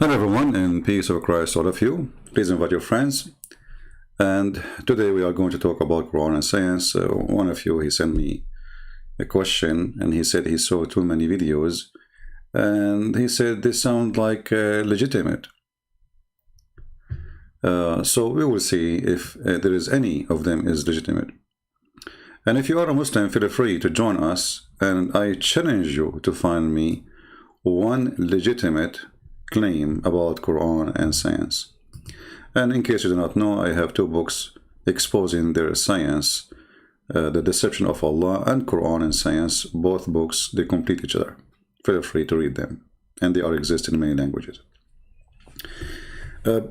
Hello everyone, and peace of Christ all of you. Please invite your friends. And today we are going to talk about Quran and science. One of you, he sent me a question and he said he saw too many videos and he said they sound like legitimate. So we will see if there is any of them is legitimate. And if you are a Muslim, feel free to join us, and I challenge you to find me one legitimate claim about Quran and science. And in case you do not know, I have two books exposing their science, The Deception of Allah and Quran and Science. Both books, they complete each other. Feel free to read them, and they are exist in many languages.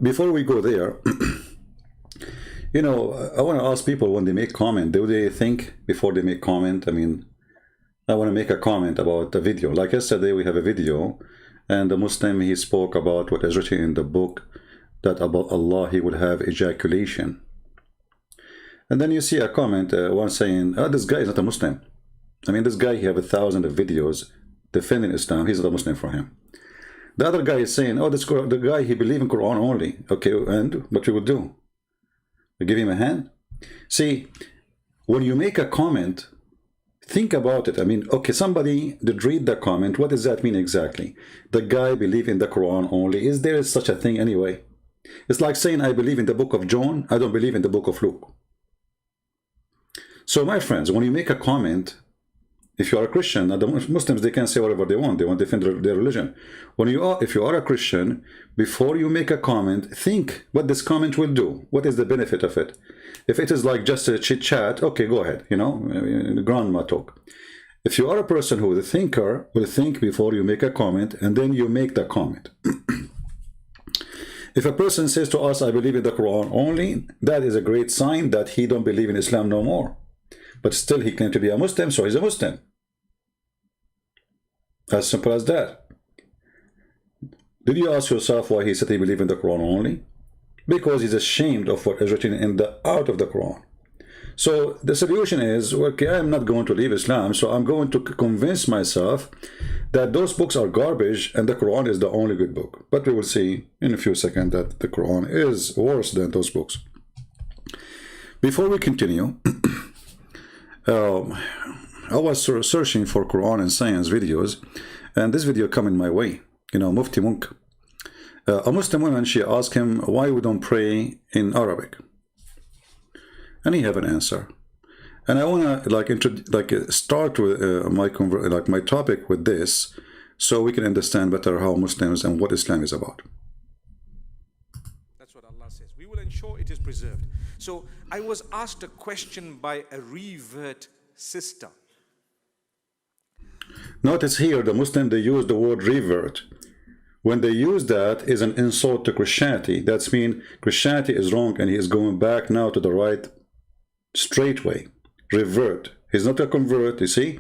Before we go there, you know, I want to ask people when they make comment, do they think before they make comment? I mean, I want to make a comment about a video. Like yesterday, we have a video, and the Muslim, he spoke about what is written in the book, that about Allah, he would have ejaculation. And then you see a comment, one saying, oh, this guy is not a Muslim. I mean, this guy, he have 1,000 of videos defending Islam. He's not a Muslim for him. The other guy is saying, oh, the guy, he believe in Quran only. Okay, and what we would do? We give him a hand? See, when you make a comment, think about it. I mean, okay, somebody did read the comment. What does that mean exactly? The guy believe in the Quran only. Is there such a thing anyway? It's like saying, I believe in the book of John. I don't believe in the book of Luke. So my friends, when you make a comment, if you are a Christian, the Muslims, they can say whatever they want. They want to defend their religion. If you are a Christian, before you make a comment, think what this comment will do. What is the benefit of it? If it is like just a chit chat, okay, go ahead, you know, grandma talk. If you are a person who is a thinker, will think before you make a comment, and then you make the comment. If a person says to us, I believe in the Quran only, that is a great sign that he don't believe in Islam no more. But still he claims to be a Muslim, so he's a Muslim. As simple as that. Did you ask yourself why he said he believed in the Quran only? Because he's ashamed of what is written in the out of the Quran. So the solution is, okay, I'm not going to leave Islam, so I'm going to convince myself that those books are garbage and the Quran is the only good book. But we will see in a few seconds that the Quran is worse than those books. Before we continue, I was searching for Quran and science videos, and this video came in my way. You know, Mufti Monk, a Muslim woman, she asked him why we don't pray in Arabic, and he have an answer. And I want to start with my topic with this, so we can understand better how Muslims and what Islam is about. That's what Allah says. We will ensure it is preserved. So I was asked a question by a revert sister. Notice here the Muslim, they use the word revert. When they use that, is an insult to Christianity. That's mean Christianity is wrong and he is going back now to the right straight way. Revert. He's not a convert, you see.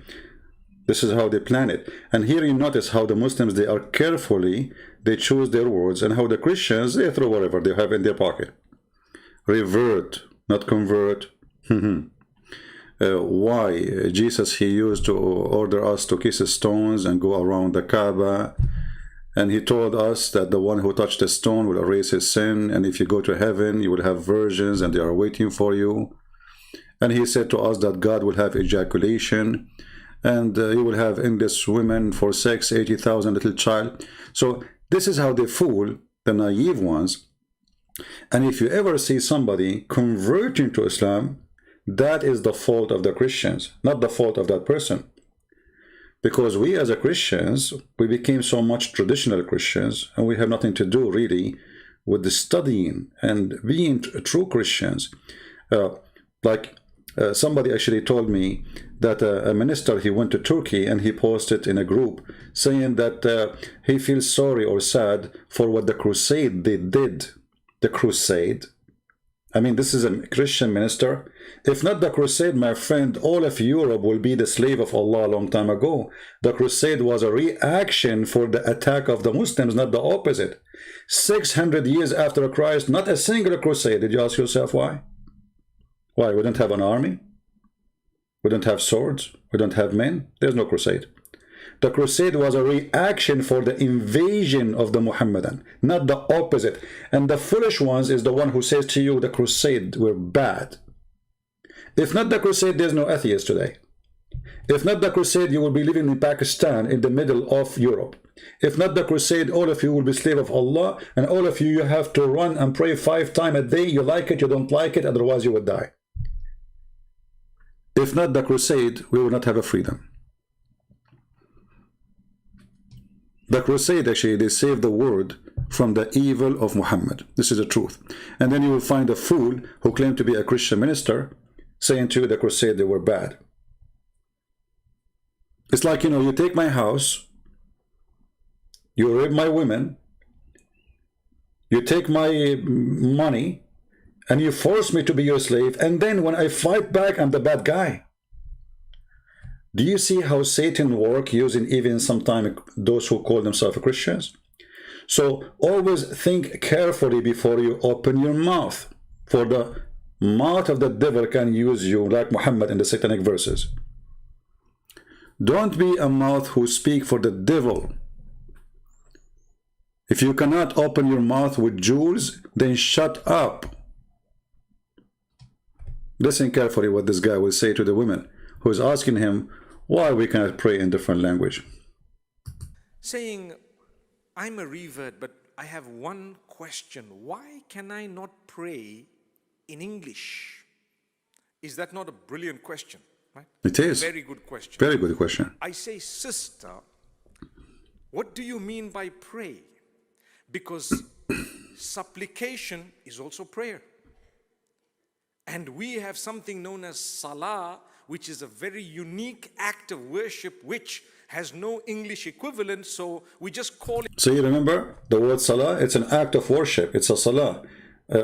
This is how they plan it. And here you notice how the Muslims, they are carefully, they choose their words, and how the Christians, they throw whatever they have in their pocket. Revert, not convert. Why Jesus, he used to order us to kiss stones and go around the Kaaba, and he told us that the one who touched the stone will erase his sin, and if you go to heaven you will have virgins and they are waiting for you. And he said to us that God will have ejaculation, and he will have endless women for sex, 80,000 little child. So this is how they fool the naive ones. And if you ever see somebody converting to Islam, that is the fault of the Christians, not the fault of that person. Because we as a Christians, we became so much traditional Christians, and we have nothing to do really with the studying and being true Christians. Somebody actually told me that a minister, he went to Turkey and he posted in a group saying that he feels sorry or sad for what the crusade they did. The crusade. I mean, this is a Christian minister. If not the crusade, my friend, all of Europe will be the slave of Allah a long time ago. The crusade was a reaction for the attack of the Muslims, not the opposite. 600 years after Christ, not a single crusade. Did you ask yourself why? Why? We don't have an army. We don't have swords. We don't have men. There's no crusade. The crusade was a reaction for the invasion of the Muhammadan, not the opposite. And the foolish ones is the one who says to you the crusade were bad. If not the crusade, there's no atheist today. If not the crusade, you will be living in Pakistan in the middle of Europe. If not the crusade, all of you will be slave of Allah, and all of you have to run and pray 5 times a day. You like it, you don't like it, otherwise you would die. If not the crusade, we will not have a freedom. The crusade, actually, they saved the world from the evil of Muhammad. This is the truth. And then you will find a fool who claimed to be a Christian minister saying to you the crusade, they were bad. It's like, you know, you take my house, you rape my women, you take my money, and you force me to be your slave, and then when I fight back, I'm the bad guy. Do you see how Satan works using even sometimes those who call themselves Christians? So always think carefully before you open your mouth, for the mouth of the devil can use you like Muhammad in the satanic verses. Don't be a mouth who speak for the devil. If you cannot open your mouth with jewels, then shut up. Listen carefully what this guy will say to the women who is asking him why we cannot pray in different language. Saying, I'm a revert, but I have one question. Why can I not pray in English? Is that not a brilliant question? Right? It is. Very good question. Very good question. I say, sister, what do you mean by pray? Because supplication is also prayer. And we have something known as salah, which is a very unique act of worship, which has no English equivalent, so we just call it. So you remember the word salah? It's an act of worship. It's a salah.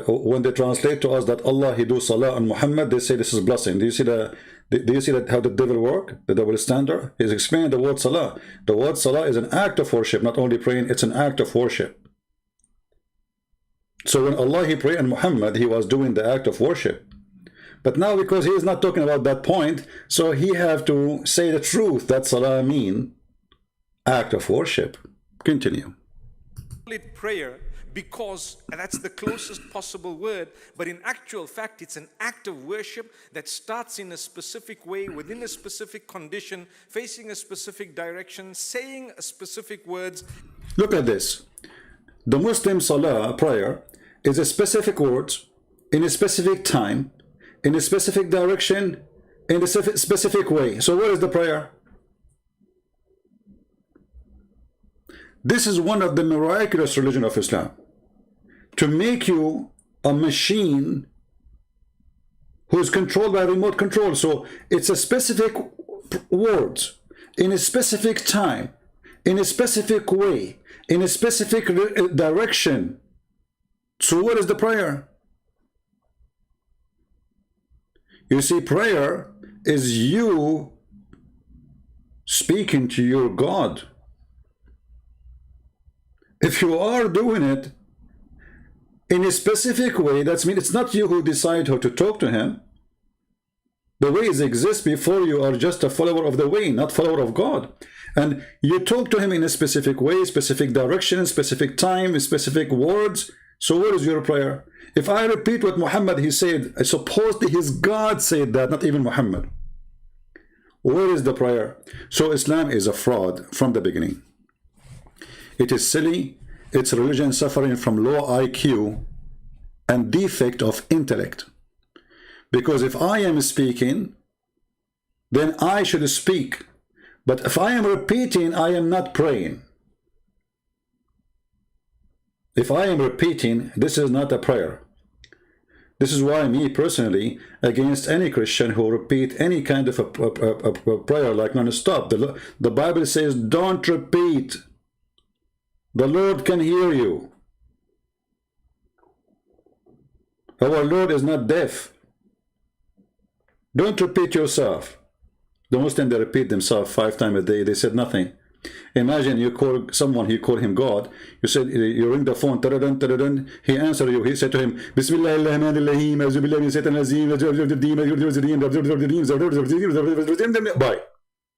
When they translate to us that Allah, He do salah on Muhammad, they say this is blessing. Do you see that? Do you see that how the devil work? The double standard? He's explaining the word salah. The word salah is an act of worship, not only praying. It's an act of worship. So when Allah He prayed on Muhammad, He was doing the act of worship. But now because He is not talking about that point, so He have to say the truth that salah mean act of worship. Continue. Call it prayer because that's the closest possible word, but in actual fact it's an act of worship that starts in a specific way, within a specific condition, facing a specific direction, saying a specific words. Look at this. The Muslim salah prayer is a specific words in a specific time, in a specific direction, in a specific way. So what is the prayer? This is one of the miraculous religion of Islam. To make you a machine who is controlled by remote control. So it's a specific words, in a specific time, in a specific way, in a specific direction. So what is the prayer? You see, prayer is you speaking to your God. If you are doing it in a specific way, that means it's not you who decide how to talk to Him. The ways exist before you are just a follower of the way, not follower of God. And you talk to Him in a specific way, specific direction, specific time, specific words. So what is your prayer? If I repeat what Muhammad He said, I suppose that his God said that, not even Muhammad. Where is the prayer? So Islam is a fraud from the beginning. It is silly. It's religion suffering from low IQ and defect of intellect. Because if I am speaking, then I should speak. But if I am repeating, I am not praying. If I am repeating, this is not a prayer. This is why me personally, against any Christian who repeat any kind of a prayer like non-stop. The Bible says, don't repeat. The Lord can hear you. Our Lord is not deaf. Don't repeat yourself. The Muslims, they repeat themselves 5 times a day. They said nothing. Imagine you call someone, you call him God. You said, you ring the phone, tadadun, tadadun. He answered you. He said to him, Bye.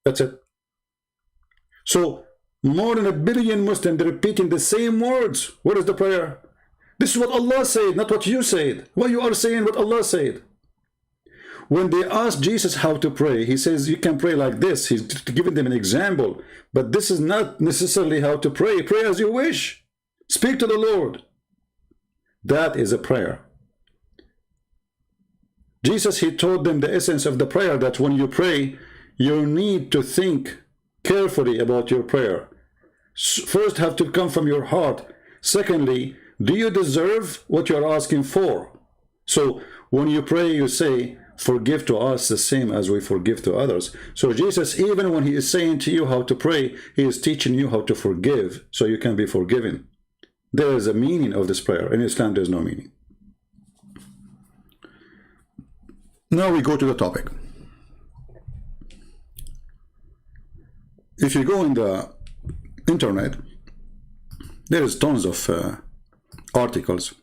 That's it. So more than 1 billion Muslims repeating the same words. What is the prayer? This is what Allah said, not what you said. What you are saying, what Allah said. When they asked Jesus how to pray, he says you can pray like this. He's giving them an example. But this is not necessarily how to pray. Pray as you wish. Speak to the Lord. That is a prayer. Jesus, he told them the essence of the prayer, that when you pray, you need to think carefully about your prayer. First, have to come from your heart. Secondly, do you deserve what you are asking for? So when you pray, you say, forgive to us the same as we forgive to others. So Jesus, even when he is saying to you how to pray, he is teaching you how to forgive so you can be forgiven. There is a meaning of this prayer. In Islam, there is no meaning. Now we go to the topic. If you go in the internet, there is tons of articles.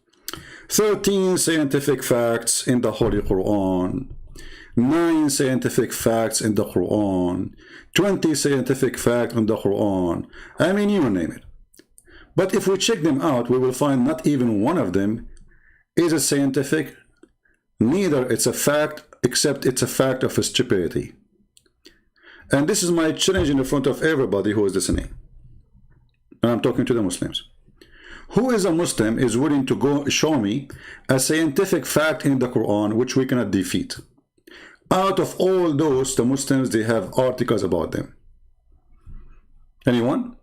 13 scientific facts in the Holy Quran, 9 scientific facts in the Quran, 20 scientific facts in the Quran. I mean, you name it. But if we check them out, we will find not even one of them is a scientific, neither it's a fact, except it's a fact of stupidity. And this is my challenge in the front of everybody who is listening. And I'm talking to the Muslims. Who is a Muslim is willing to go show me a scientific fact in the Quran which we cannot defeat? Out of all those, the Muslims, they have articles about them. Anyone?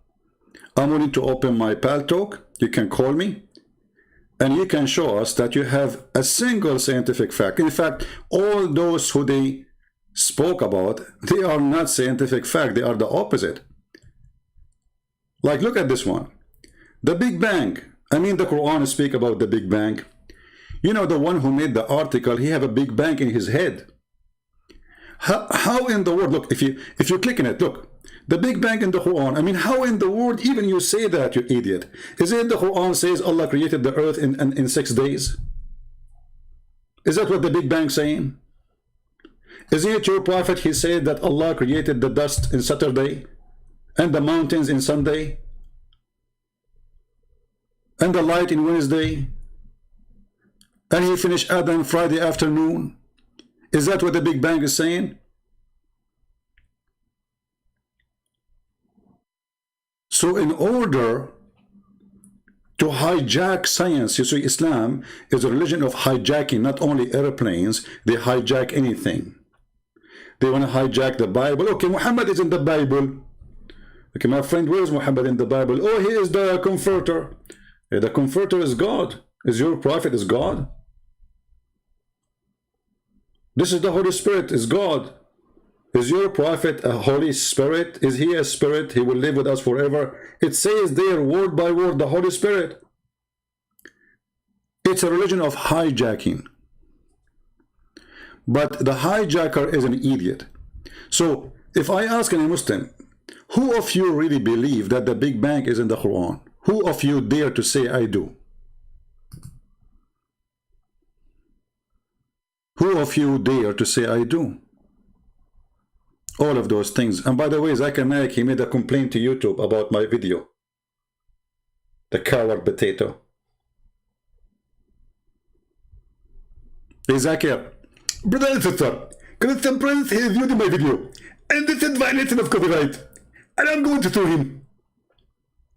I'm willing to open my Pal Talk. You can call me. And you can show us that you have a single scientific fact. In fact, all those who they spoke about, they are not scientific fact. They are the opposite. Like, look at this one. The Big Bang. I mean, the Quran speak about the Big Bang. You know, the one who made the article, he have a Big Bang in his head. How in the world, look, if you click on it, look, the Big Bang in the Quran, I mean, how in the world even you say that, you idiot? Is it the Quran says Allah created the earth in 6 days? Is that what the Big Bang saying? Is it your prophet, he said that Allah created the dust in Saturday and the mountains in Sunday and the light in Wednesday, and he finished Adam Friday afternoon? Is that what the Big Bang is saying? So in order to hijack science, you see, Islam is a religion of hijacking, not only airplanes, they hijack anything. They want to hijack the Bible. Okay, Muhammad is in the Bible. Okay, my friend, where is Muhammad in the Bible? Oh, he is the comforter. The comforter is God. Is your prophet is God? This is the Holy Spirit, is God. Is your prophet a Holy Spirit? Is he a spirit? He will live with us forever. It says there, word by word, the Holy Spirit. It's a religion of hijacking. But the hijacker is an idiot. So if I ask any Muslim, who of you really believe that the Big Bang is in the Quran? Who of you dare to say I do? Who of you dare to say I do? All of those things. And by the way, Zakir Naik, he made a complaint to YouTube about my video. The coward potato. Hey Zakir, brother and sister, Christian Prince, he viewed my video and this is violation of copyright. And I'm going to sue him.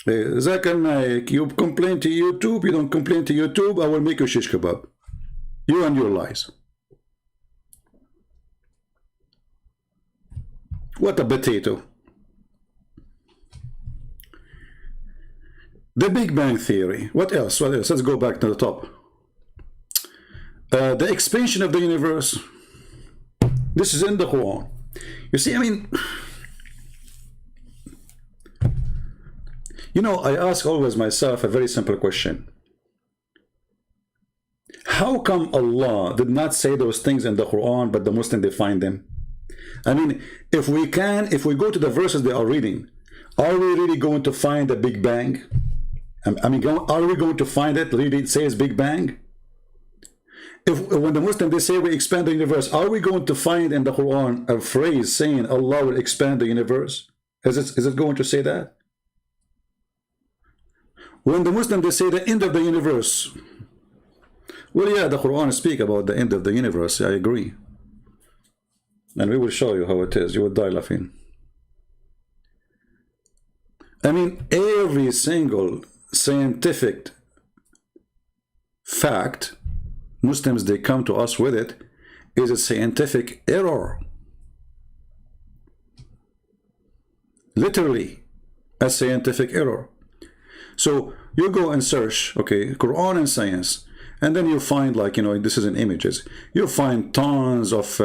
Hey, Zakir Naik, you complain to YouTube, you don't complain to YouTube, I will make you shish kebab. You and your lies. What a potato. The Big Bang Theory. What else? What else? Let's go back to the top. The expansion of the universe. This is in the Quran. You see, I mean, you know, I ask always myself a very simple question. How come Allah did not say those things in the Quran, but the Muslim, they find them? I mean, if we go to the verses they are reading, are we really going to find the Big Bang? I mean, are we going to find it really it says Big Bang? When the Muslim, they say we expand the universe, are we going to find in the Quran a phrase saying Allah will expand the universe? Is it going to say that? When the Muslim, they say the end of the universe. Well, yeah, the Quran speak about the end of the universe. I agree. And we will show you how it is. You will die laughing. I mean, every single scientific fact, Muslims, they come to us with it, is a scientific error. Literally, a scientific error. So you go and search, okay, Quran and science, and then you find, like, you know, this is in images. You find tons of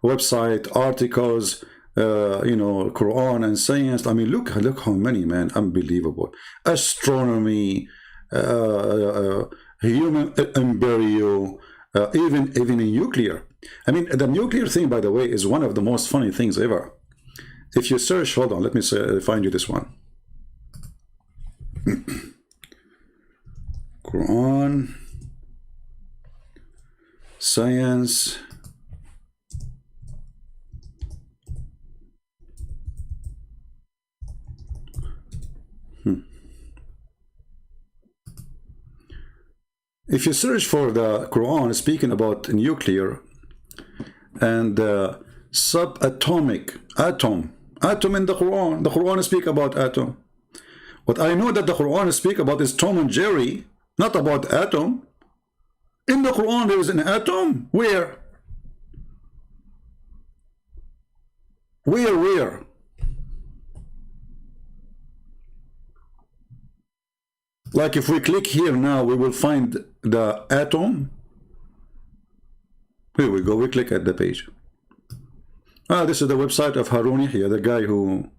website articles, you know, Quran and science. I mean, look how many, man, unbelievable. Astronomy, human embryo, even in nuclear. I mean, the nuclear thing, by the way, is one of the most funny things ever. If you search, hold on, let me find you this one. Quran, science, If you search for the Quran speaking about nuclear and subatomic, atom in the Quran speak about atom. What I know that the Quran speak about is Tom and Jerry, not about atom. In the Quran there is an atom. Where? Where? Like if we click here now, we will find the atom. Here we go, we click at the page. This is the website of Haruni here, the guy who,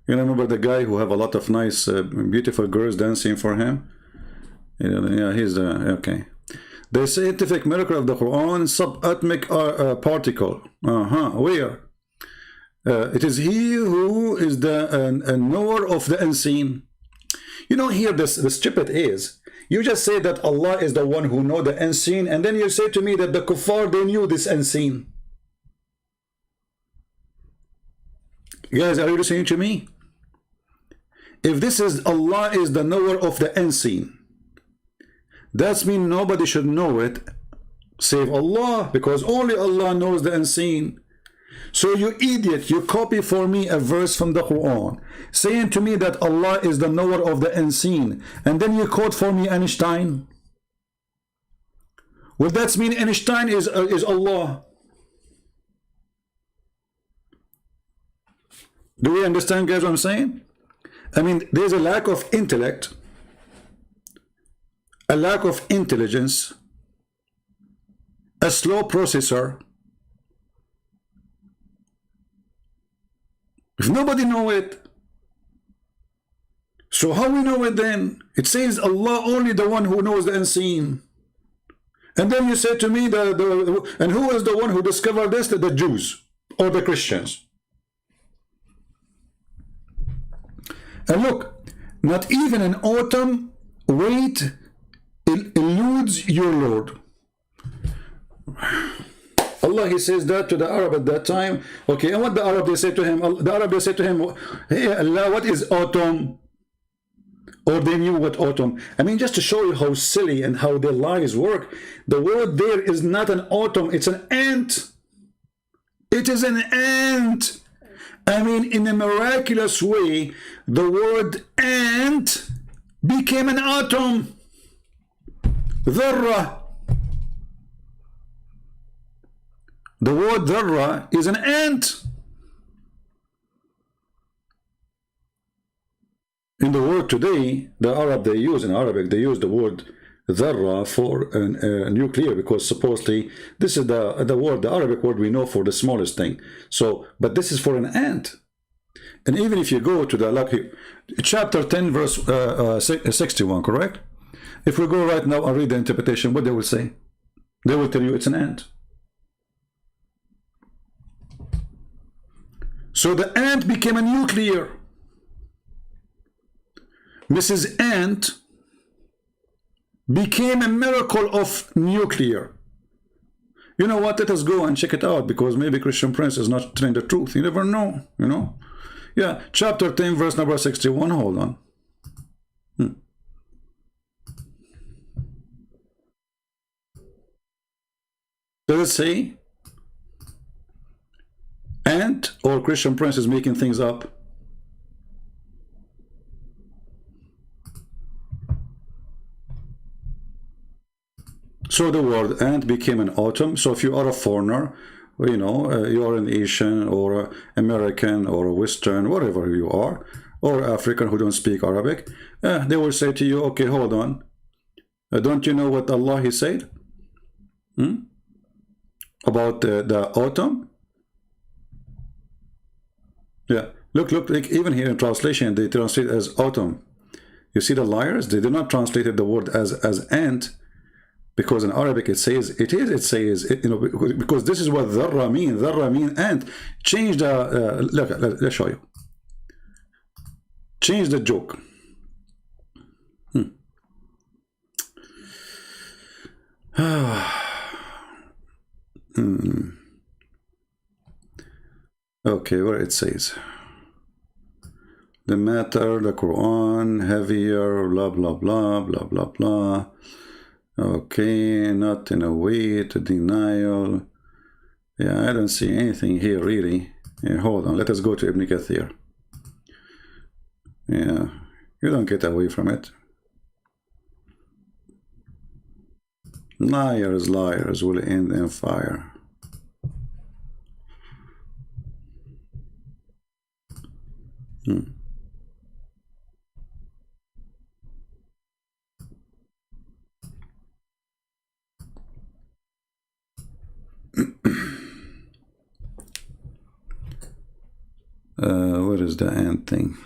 you remember the guy who have a lot of nice, beautiful girls dancing for him? Yeah, he's the, okay. The scientific miracle of the Quran, subatomic particle. Where? It is he who is the knower of the unseen. You know, here the stupid is, you just say that Allah is the one who knows the unseen, and then you say to me that the kuffar, they knew this unseen. Guys, are you listening to me? If this is Allah is the knower of the unseen, that means nobody should know it save Allah, because only Allah knows the unseen. So you idiot, you copy for me a verse from the Quran saying to me that Allah is the knower of the unseen, and then you quote for me Einstein. Well, that means Einstein is Allah. Do we understand, guys, what I'm saying? I mean, there's a lack of intellect, a lack of intelligence, a slow processor. If nobody know it, so how we know it then? It says Allah only the one who knows the unseen. And then you say to me, and who is the one who discovered this? The Jews or the Christians. And look, not even an atom weight eludes your Lord. Allah, he says that to the Arab at that time. Okay, and what the Arab they say to him? The Arab they say to him, hey Allah, what is atom? Or they knew what atom. I mean, just to show you how silly and how their lies work, the word there is not an atom, it's an ant. It is an ant. I mean, in a miraculous way, the word ant became an atom. Dharra. The word dharra is an ant. In the word today, the Arab they use, in Arabic, they use the word dharra for nuclear, because supposedly this is the word, the Arabic word we know for the smallest thing. So, but this is for an ant. And even if you go to the chapter 10, verse 61, correct? If we go right now and read the interpretation, what they will say? They will tell you it's an ant. So the ant became a nuclear. Mrs. Ant became a miracle of nuclear. You know what? Let us go and check it out, because maybe Christian Prince is not telling the truth. You never know, you know. Yeah, chapter 10, verse number 61. Hold on. Does it say ant or Christian Prince is making things up? So the word ant became an autumn. So if you are a foreigner, you know, you are an Asian or American or Western, whatever you are, or African who don't speak Arabic, they will say to you, okay, hold on. Don't you know what Allah He said? About the autumn? Yeah, look, like even here in translation, they translate as autumn. You see the liars? They did not translate the word as ant, because in Arabic it says, you know, because this is what dharra mean ant. Change the, look, let's show you. Change the joke. Okay, where it says the matter, the Quran, heavier, blah blah blah blah blah blah. Okay, not in a way to denial. Yeah, I don't see anything here really. Yeah, hold on, let us go to Ibn Kathir. Yeah, you don't get away from it. Liars will end in fire. What is the ant thing?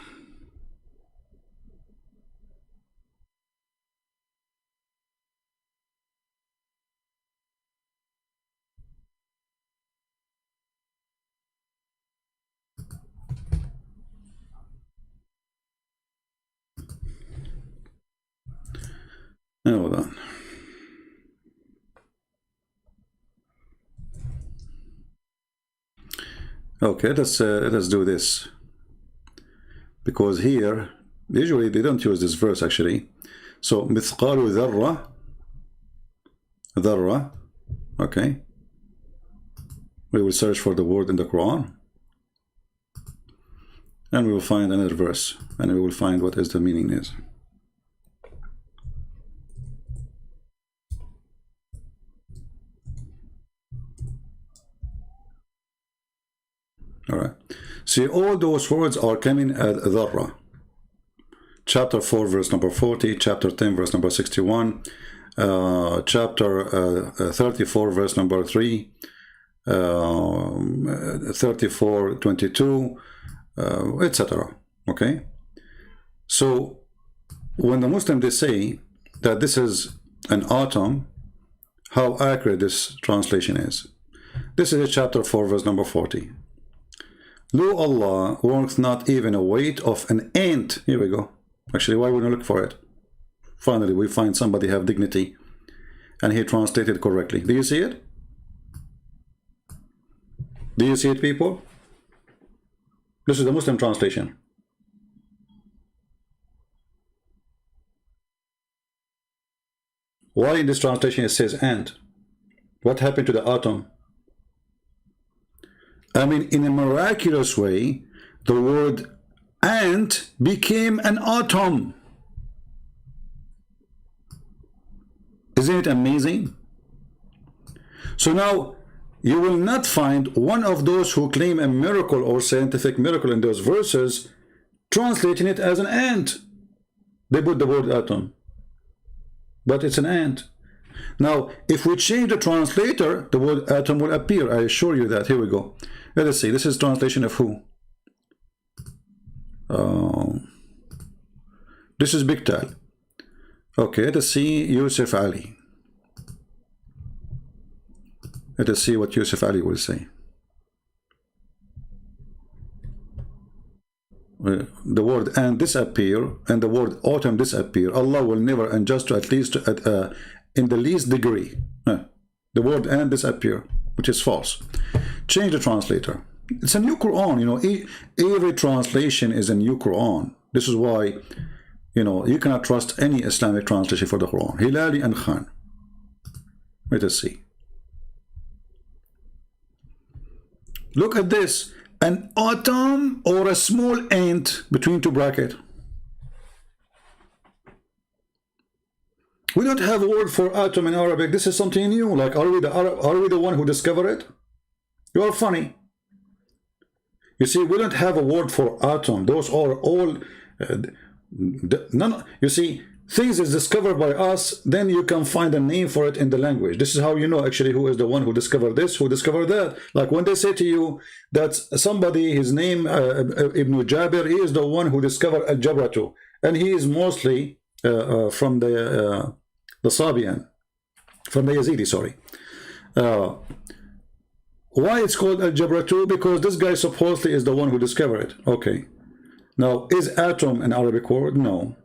Hold on. Okay, let us do this, because here usually they don't use this verse actually. So mithqalu dharra, okay, we will search for the word in the Quran and we will find another verse and we will find what is the meaning is. All right, see, all those words are coming at dharra. Chapter 4 verse number 40, chapter 10 verse number 61, chapter 34 verse number 3, 34 22, etc. Okay, so when the Muslims they say that this is an autumn, how accurate this translation is. This is a chapter 4 verse number 40. Lo Allah works not even a weight of an ant. Here we go. Actually, why wouldn't we look for it? Finally, we find somebody have dignity and he translated correctly. Do you see it? Do you see it, people? This is the Muslim translation. Why in this translation it says ant? What happened to the autumn? I mean, in a miraculous way, the word ant became an autumn. Isn't it amazing? So now, you will not find one of those who claim a miracle or scientific miracle in those verses translating it as an ant. They put the word atom, but it's an ant. Now, if we change the translator, the word atom will appear. I assure you that. Here we go. Let us see. This is translation of who? This is Biktal. Okay, let us see Yusuf Ali. Let us see what Yusuf Ali will say. The word and disappear and the word autumn disappear. Allah will never unjust to at least in the least degree. The word and disappear, which is false. Change the translator. It's a new Quran, you know. Every translation is a new Quran. This is why, you know, you cannot trust any Islamic translation for the Quran. Hilali and Khan. Let us see. Look at this. An atom or a small ant between two brackets. We don't have a word for atom in Arabic. This is something new. Like, are we the one who discovered it? You are funny. You see, we don't have a word for atom. Those are all none. You see, things is discovered by us, then you can find a name for it in the language. This is how you know actually who is the one who discovered this, who discovered that. Like when they say to you that somebody, his name Ibn Jabir, he is the one who discovered al-Jabratu, and he is mostly from the Sabian, from the Yazidi, sorry. Why it's called al-Jabratu? Because this guy supposedly is the one who discovered it. Okay. Now, is atom an Arabic word? No.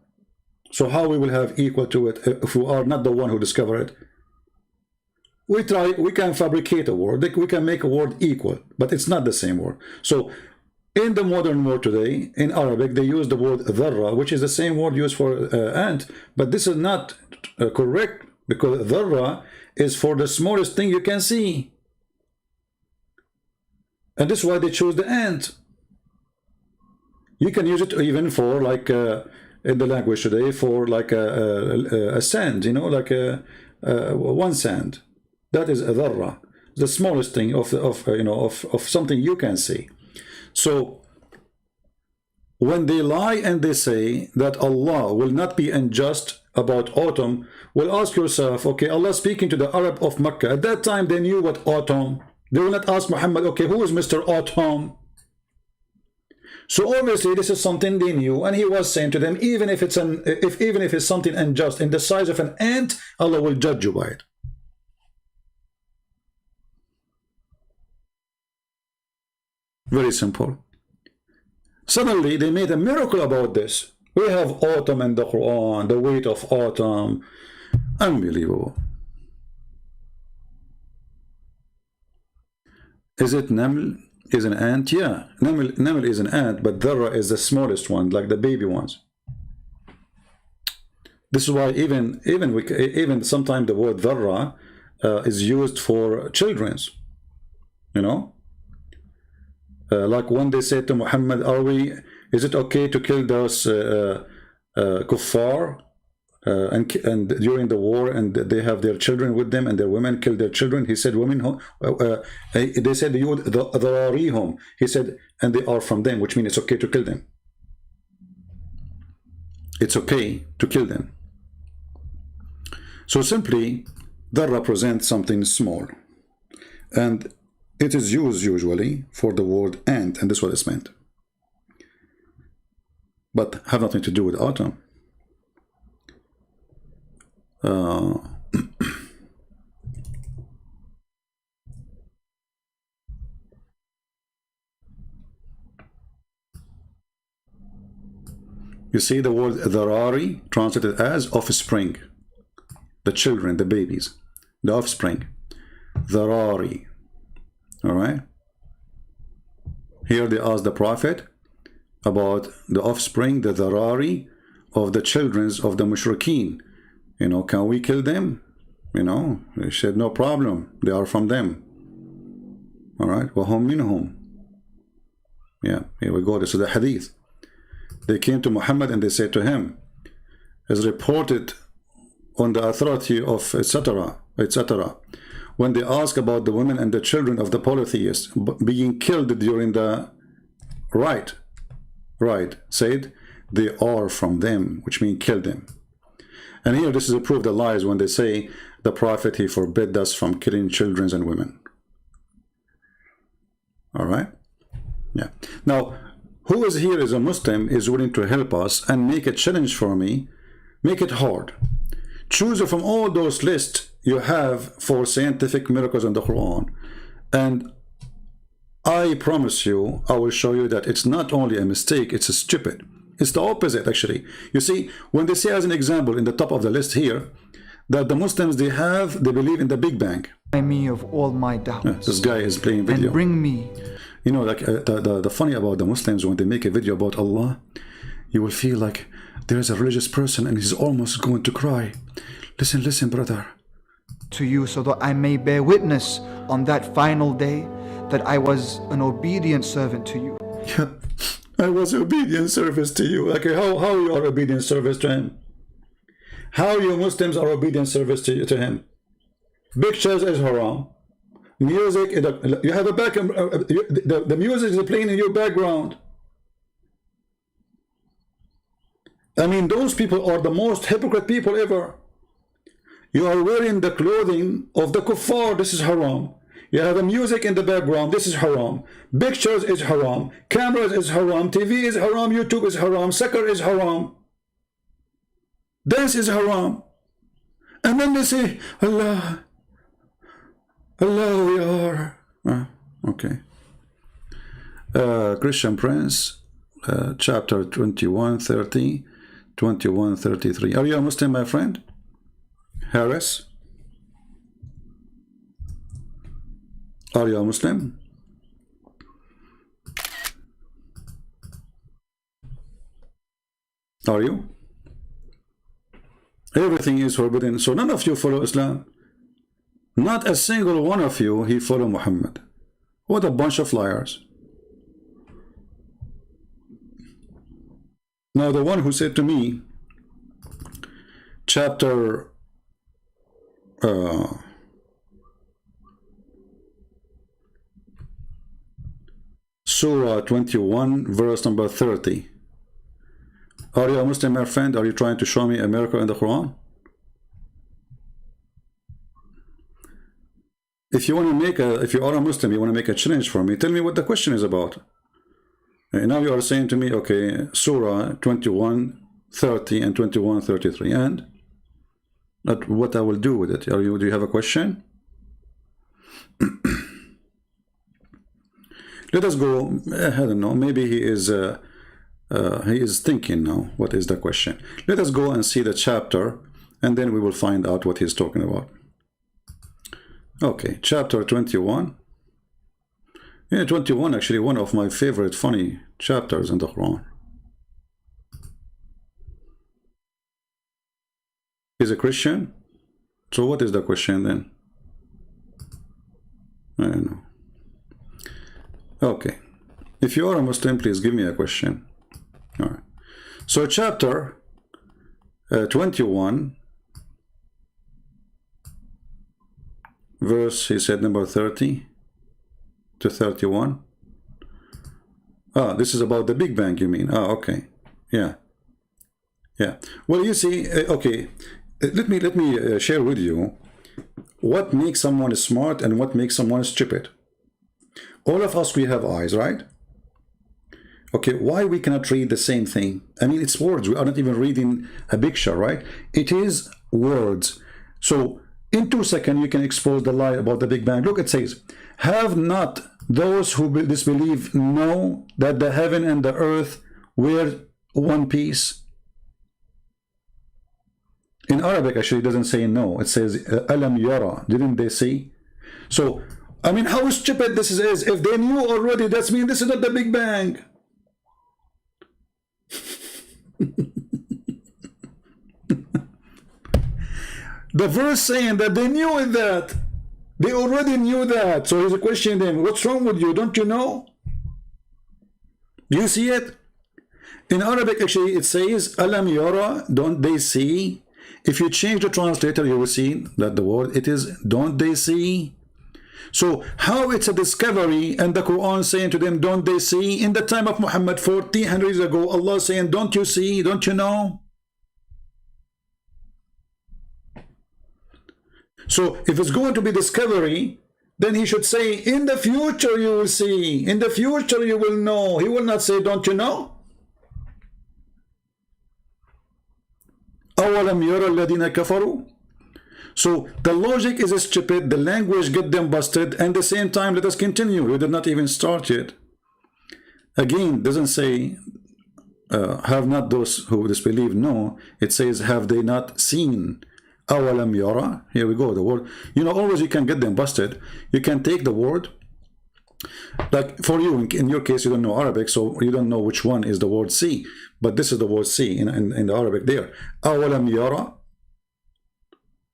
So how we will have equal to it if we are not the one who discovered it? We can fabricate a word. We can make a word equal, but it's not the same word. So in the modern world today, in Arabic, they use the word dharra, which is the same word used for ant, but this is not correct, because dharra is for the smallest thing you can see. And this is why they choose the ant. You can use it even for, like, in the language today, for like a sand, you know, like one sand. That is a dharra, the smallest thing of something you can see. So when they lie and they say that Allah will not be unjust about autumn, well, ask yourself, okay, Allah speaking to the Arab of Mecca, at that time they knew what autumn. They will not ask Muhammad, okay, who is Mr. Autumn? So obviously this is something they knew, and he was saying to them, even if it's even if it's something unjust in the size of an ant, Allah will judge you by it. Very simple. Suddenly they made a miracle about this. We have autumn in the Quran, the weight of autumn. Unbelievable. Is it Naml is an ant? Yeah, Naml is an ant, but Dharra is the smallest one, like the baby ones. This is why even sometimes the word Dharra is used for children's, you know. Like when they say to Muhammad, is it okay to kill those kuffar and during the war, and they have their children with them and their women kill their children? He said women, they said the arithmetics. He said, and they are from them, which means it's okay to kill them. It's okay to kill them. So simply that represents something small, and it is used usually for the word ant, and this is what it's meant, but have nothing to do with autumn. You see the word dharari translated as offspring, the children, the babies, the offspring, dharari. All right. Here they ask the Prophet about the offspring, the dharari of the children of the mushrikeen. You know, can we kill them? You know, they said no problem. They are from them. All right. وَهُمْ مِنْهُمْ. Yeah, here we go. This is the hadith. They came to Muhammad and they said to him, as reported on the authority of etc., etc., when they ask about the women and the children of the polytheists being killed during the rite, said they are from them, which means kill them. And here this is a proof of lies when they say the Prophet, he forbid us from killing children and women. All right. Yeah. Now, who is here as a Muslim is willing to help us and make a challenge for me, make it hard. Choose from all those lists you have for scientific miracles in the Quran, and I promise you, I will show you that it's not only a mistake, it's a stupid. It's the opposite, actually. You see, when they say as an example in the top of the list here, that the Muslims, they believe in the Big Bang. Me of all my doubts. This guy is playing video. And bring me You know, like the funny about the Muslims, when they make a video about Allah, you will feel like there's a religious person and he's almost going to cry. Listen, listen, brother. To you, so that I may bear witness on that final day that I was an obedient servant to you. Yeah, I was obedient service to you. Like how you are obedient service to him? How you Muslims are obedient service to him? Pictures is haram. Music, you have a back, the music is playing in your background. I mean, those people are the most hypocrite people ever. You are wearing the clothing of the kuffar, this is haram. You have the music in the background, this is haram. Pictures is haram. Cameras is haram. TV is haram. YouTube is haram. Soccer is haram. Dance is haram. And then they say, Allah, Allah, we are. Okay. Christian Prince, chapter 21:30, 21:33. Are you a Muslim, my friend? Harris? Are you a Muslim? Are you? Everything is forbidden. So none of you follow Islam. Not a single one of you, he follow Muhammad. What a bunch of liars. Now the one who said to me, chapter Surah 21, verse number 30. Are you a Muslim, my friend? Are you trying to show me a miracle in the Quran? If you want to make if you are a Muslim, you want to make a challenge for me, tell me what the question is about. And now you are saying to me, okay, Surah 21, 30 and 21, 33, and what I will do with it. Do you have a question? Let us go. I don't know. Maybe he is thinking now. What is the question? Let us go and see the chapter, and then we will find out what he's talking about. Okay, chapter 21. Yeah, 21 actually one of my favorite funny chapters in the Quran. He's a Christian? So what is the question then? I don't know. Okay. If you are a Muslim, please give me a question. All right. So chapter 21, verse, he said number 30 to 31. Ah, this is about the Big Bang, you mean? Ah, okay. Yeah. Yeah. Well, you see, okay. Let me share with you what makes someone smart and what makes someone stupid. All of us, we have eyes, right? Okay, why we cannot read the same thing? I mean, it's words. We are not even reading a picture, right? It is words. So in 2 seconds, you can expose the lie about the Big Bang. Look, it says, have not those who disbelieve know that the heaven and the earth were one piece? In Arabic, actually, it doesn't say no. It says, alam yara. Didn't they see? So, I mean, how stupid this is. If they knew already, that means this is not the Big Bang. The verse saying that they knew that. They already knew that. So he's questioning them. What's wrong with you? Don't you know? Do you see it? In Arabic, actually, it says, alam yara, don't they see? If you change the translator, you will see that the word, it is, don't they see? So how it's a discovery and the Quran saying to them, don't they see? In the time of Muhammad, 1400 years ago, Allah saying, don't you see? Don't you know? So if it's going to be discovery, then he should say, in the future you will see. In the future you will know. He will not say, don't you know? أَوَلَمْ يَرَ الَّذِينَ كَفَرُوا. So the logic is stupid, the language get them busted, and at the same time, let us continue. We did not even start yet. Again, doesn't say, have not those who disbelieve, no. It says, have they not seen? أَوَلَمْ يَرَ. Here we go, the word. You know, always you can get them busted. You can take the word, Like for you, in your case, you don't know Arabic, so you don't know which one is the word see. But this is the word see in the Arabic there. أَوَلَمْ يَرَى.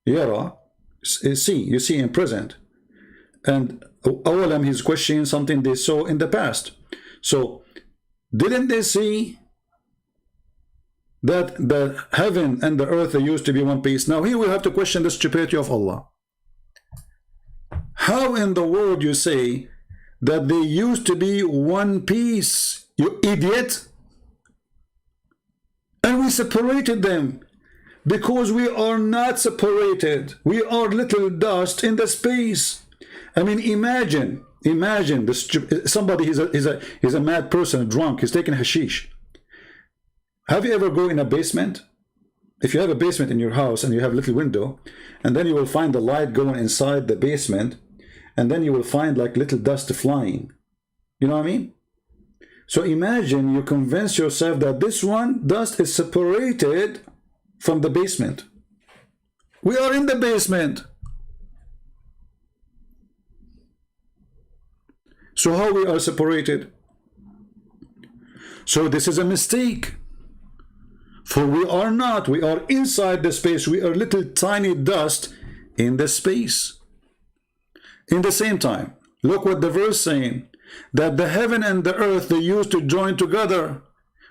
Yara is see, you see in present. And أَوَلَمْ, he's questioning something they saw in the past. So didn't they see that the heaven and the earth used to be one piece? Now here we have to question the stupidity of Allah. How in the world you say that they used to be one piece, you idiot? And we separated them because we are not separated. We are little dust in the space. I mean, imagine this, somebody he's a mad person, a drunk, he's taking hashish. Have you ever go in a basement? If you have a basement in your house and you have a little window, and then you will find the light going inside the basement, and then you will find like little dust flying. You know what I mean? So imagine you convince yourself that this one dust is separated from the basement. We are in the basement. So how we are separated? So this is a mistake. For we are not. We are inside the space. We are little tiny dust in the space. In the same time, look what the verse saying, that the heaven and the earth, they used to join together,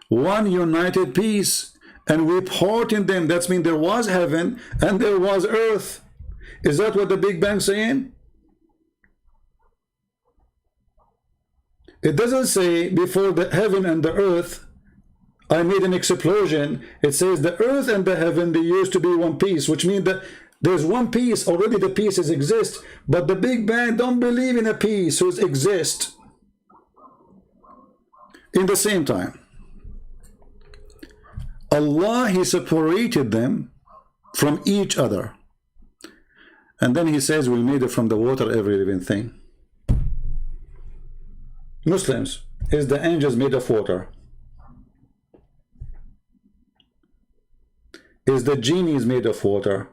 one united piece, and we part in them. That's mean there was heaven and there was earth. Is that what the Big Bang saying? It doesn't say before the heaven and the earth I made an explosion. It says the earth and the heaven, they used to be one piece, which means that there's one piece, already the pieces exist, but the Big Bang don't believe in a piece who's exist. In the same time, Allah, he separated them from each other. And then he says, we made it from the water every living thing. Muslims, is the angels made of water? Is the genies made of water?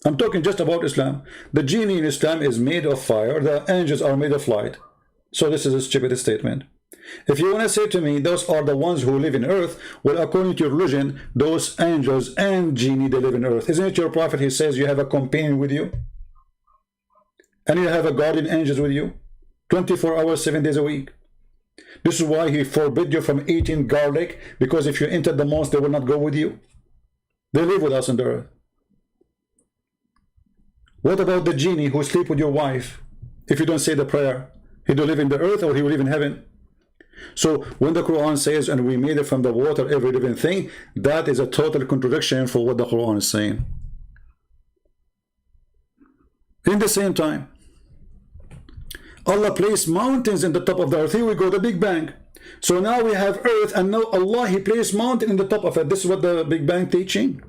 I'm talking just about Islam. The genie in Islam is made of fire. The angels are made of light. So this is a stupid statement. If you want to say to me, those are the ones who live in earth, well, according to your religion, those angels and genie, they live in earth. Isn't it your prophet, he says you have a companion with you? And you have a guardian angels with you? 24 hours, 7 days a week. This is why he forbid you from eating garlic, because if you enter the mosque, they will not go with you. They live with us on the earth. What about the genie who sleep with your wife? If you don't say the prayer, he will live in the earth or he will live in heaven? So when the Quran says, and we made it from the water every living thing, that is a total contradiction for what the Quran is saying. In the same time, Allah placed mountains in the top of the earth. Here we go, the Big Bang. So now we have earth, and now Allah, he placed mountain in the top of it. This is what the Big Bang teaching.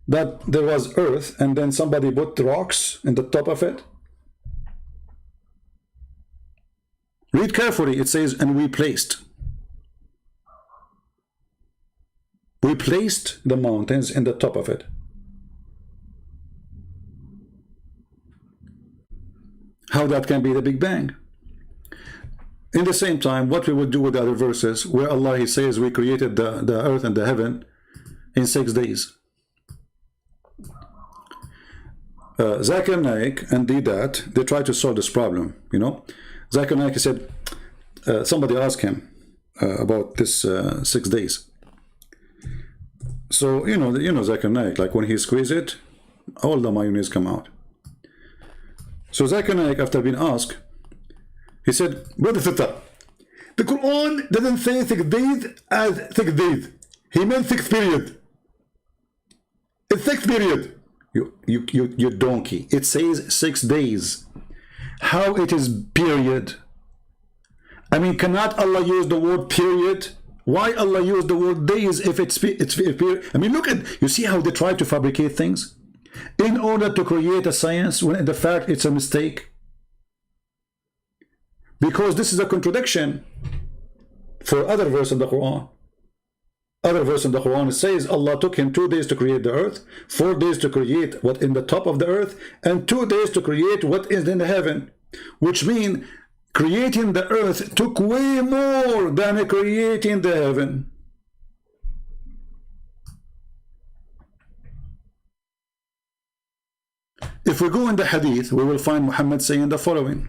That there was earth, and then somebody put rocks in the top of it. Read carefully, it says, and we placed. We placed the mountains in the top of it. How that can be the Big Bang? In the same time, what we would do with the other verses, where Allah, he says, we created the earth and the heaven in 6 days. Zakir Naik and Didat, they try to solve this problem, you know. Zakir Naik said, somebody asked him about this 6 days. So, you know Zakir Naik, like when he squeezes it, all the mayonnaise come out. So Zakir Naik, after being asked, he said, Brother Fitta, the Quran doesn't say 6 days as 6 days. He meant 6 period. It's 6 period. You donkey. It says 6 days. How it is period? I mean, cannot Allah use the word period? Why Allah use the word days if it's period? I mean, look at, you see how they try to fabricate things in order to create a science when in fact it's a mistake. Because this is a contradiction for other verse in the Quran. Other verse in the Quran says Allah took him 2 days to create the earth, 4 days to create what in the top of the earth, and 2 days to create what is in the heaven. which means creating the earth took way more than creating the heaven. If we go in the hadith, we will find Muhammad saying the following.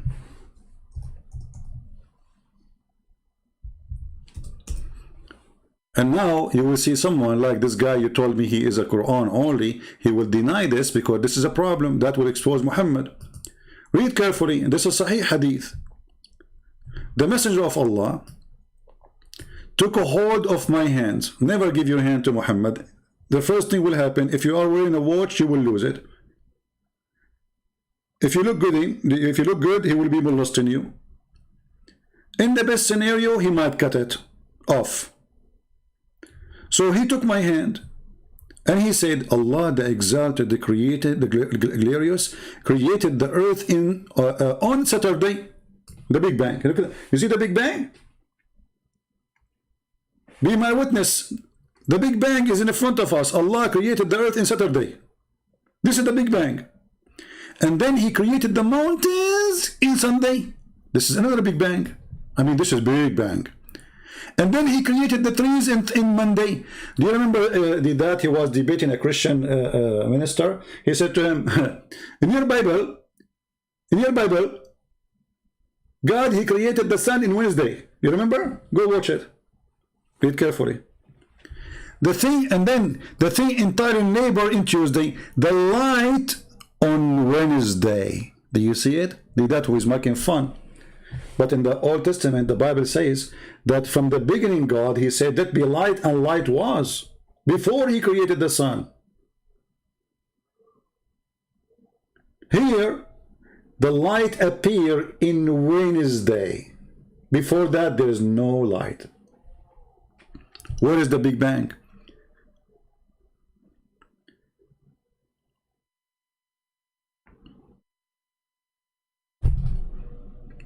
And now you will see someone like this guy, you told me he is a Quran only, he will deny this because this is a problem that will expose Muhammad. Read carefully, this is Sahih Hadith. The Messenger of Allah took a hold of my hands. Never give your hand to Muhammad. The first thing will happen, if you are wearing a watch, you will lose it. If you look good, he will be molesting you. In the best scenario, he might cut it off. So he took my hand and he said, Allah the Exalted, the Created, the Glorious, created the earth on Saturday, the Big Bang. You see the Big Bang? Be my witness. The Big Bang is in front of us. Allah created the earth in Saturday. This is the Big Bang. And then he created the mountains in Sunday. This is another Big Bang. I mean, this is Big Bang. And then he created the trees in Monday. Do you remember that he was debating a Christian minister? He said to him, in your Bible, God, he created the sun in Wednesday. You remember? Go watch it. Read carefully. The thing, and then the thing entirely neighbor in Tuesday, the light on Wednesday. Do you see it? That who is making fun. But in the Old Testament, the Bible says that from the beginning, God, he said, let be light, and light was, before he created the sun. Here, the light appeared in Wednesday. Before that, there is no light. Where is the Big Bang?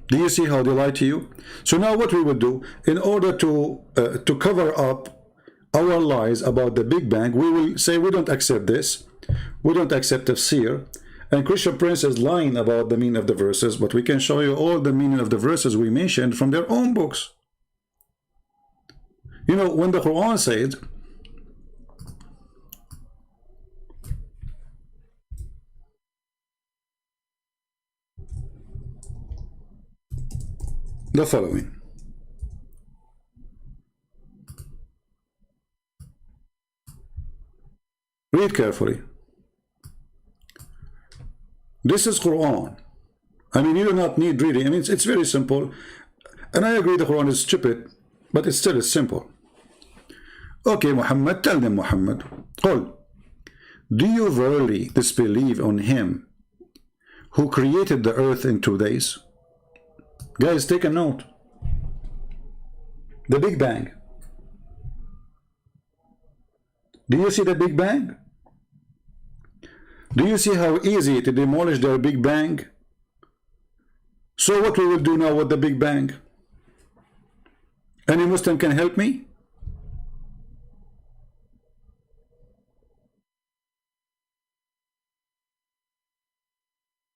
Do you see how they lie to you? So now what we will do, in order to cover up our lies about the Big Bang, we will say we don't accept this. We don't accept tafsir. And Christian Prince is lying about the meaning of the verses, but we can show you all the meaning of the verses we mentioned from their own books. You know, when the Quran said, the following. Read carefully. This is Quran. I mean, you do not need reading. I mean, it's very simple. And I agree the Quran is stupid, but it still is simple. Okay, Muhammad, tell them, Muhammad. قل, do you verily disbelieve on him who created the earth in 2 days? Guys, take a note. The Big Bang. Do you see the Big Bang? Do you see how easy to demolish their Big Bang? So what we will do now with the Big Bang? Any Muslim can help me?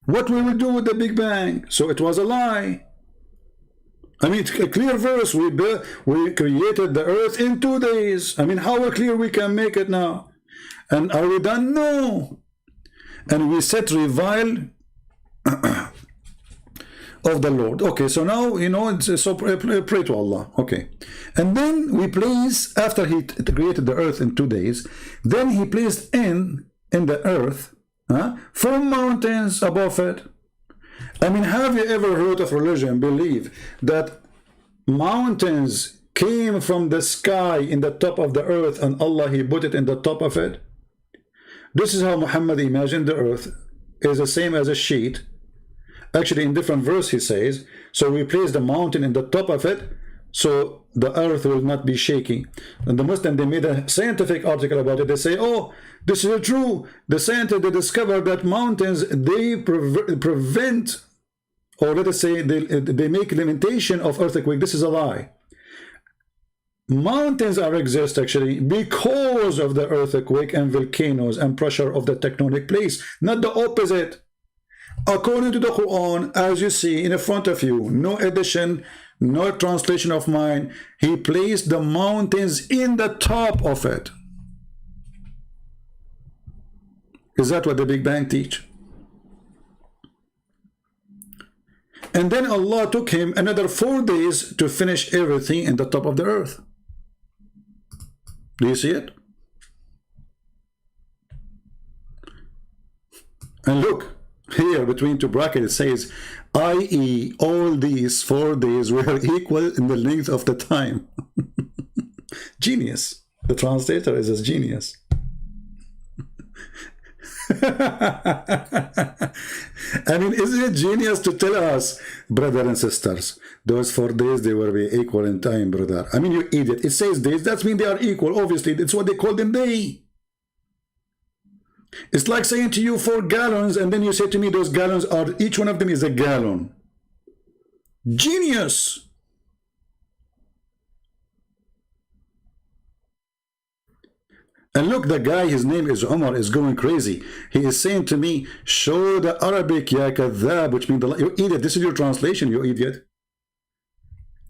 What we will do with the Big Bang? So it was a lie. I mean, a clear verse, we created the earth in 2 days. I mean, how clear we can make it now? And are we done? No. And we set revile of the Lord. Okay, so now, you know, so pray to Allah. Okay. And then we place, after he created the earth in 2 days, then he placed in the earth 4 mountains above it. I mean, have you ever heard of religion believe that mountains came from the sky in the top of the earth and Allah, he put it in the top of it? This is how Muhammad imagined the earth is the same as a sheet. Actually, in different verse he says, so we place the mountain in the top of it, so the earth will not be shaking. And the Muslim, they made a scientific article about it. They say, oh, this is true. The scientists, they discovered that mountains, they prevent, or let us say, they make limitation of earthquake. This is a lie. Mountains are exist actually because of the earthquake and volcanoes and pressure of the tectonic plates, not the opposite. According to the Quran, as you see in front of you, no addition, no translation of mine, he placed the mountains in the top of it. Is that what the Big Bang teach? And then Allah took him another 4 days to finish everything in the top of the earth. Do you see it? And look, here between two brackets it says, i.e. all these 4 days were equal in the length of the time. Genius. The translator is a genius. I mean, isn't it genius to tell us, brother and sisters, those 4 days they will be equal in time, brother? I mean, you idiot. It says days, that means they are equal. Obviously, it's what they call them day. It's like saying to you 4 gallons, and then you say to me those gallons are, each one of them is a gallon. Genius. And look, the guy, his name is Umar, is going crazy. He is saying to me, show the Arabic, ya kadhab, which means, you idiot, this is your translation, you idiot.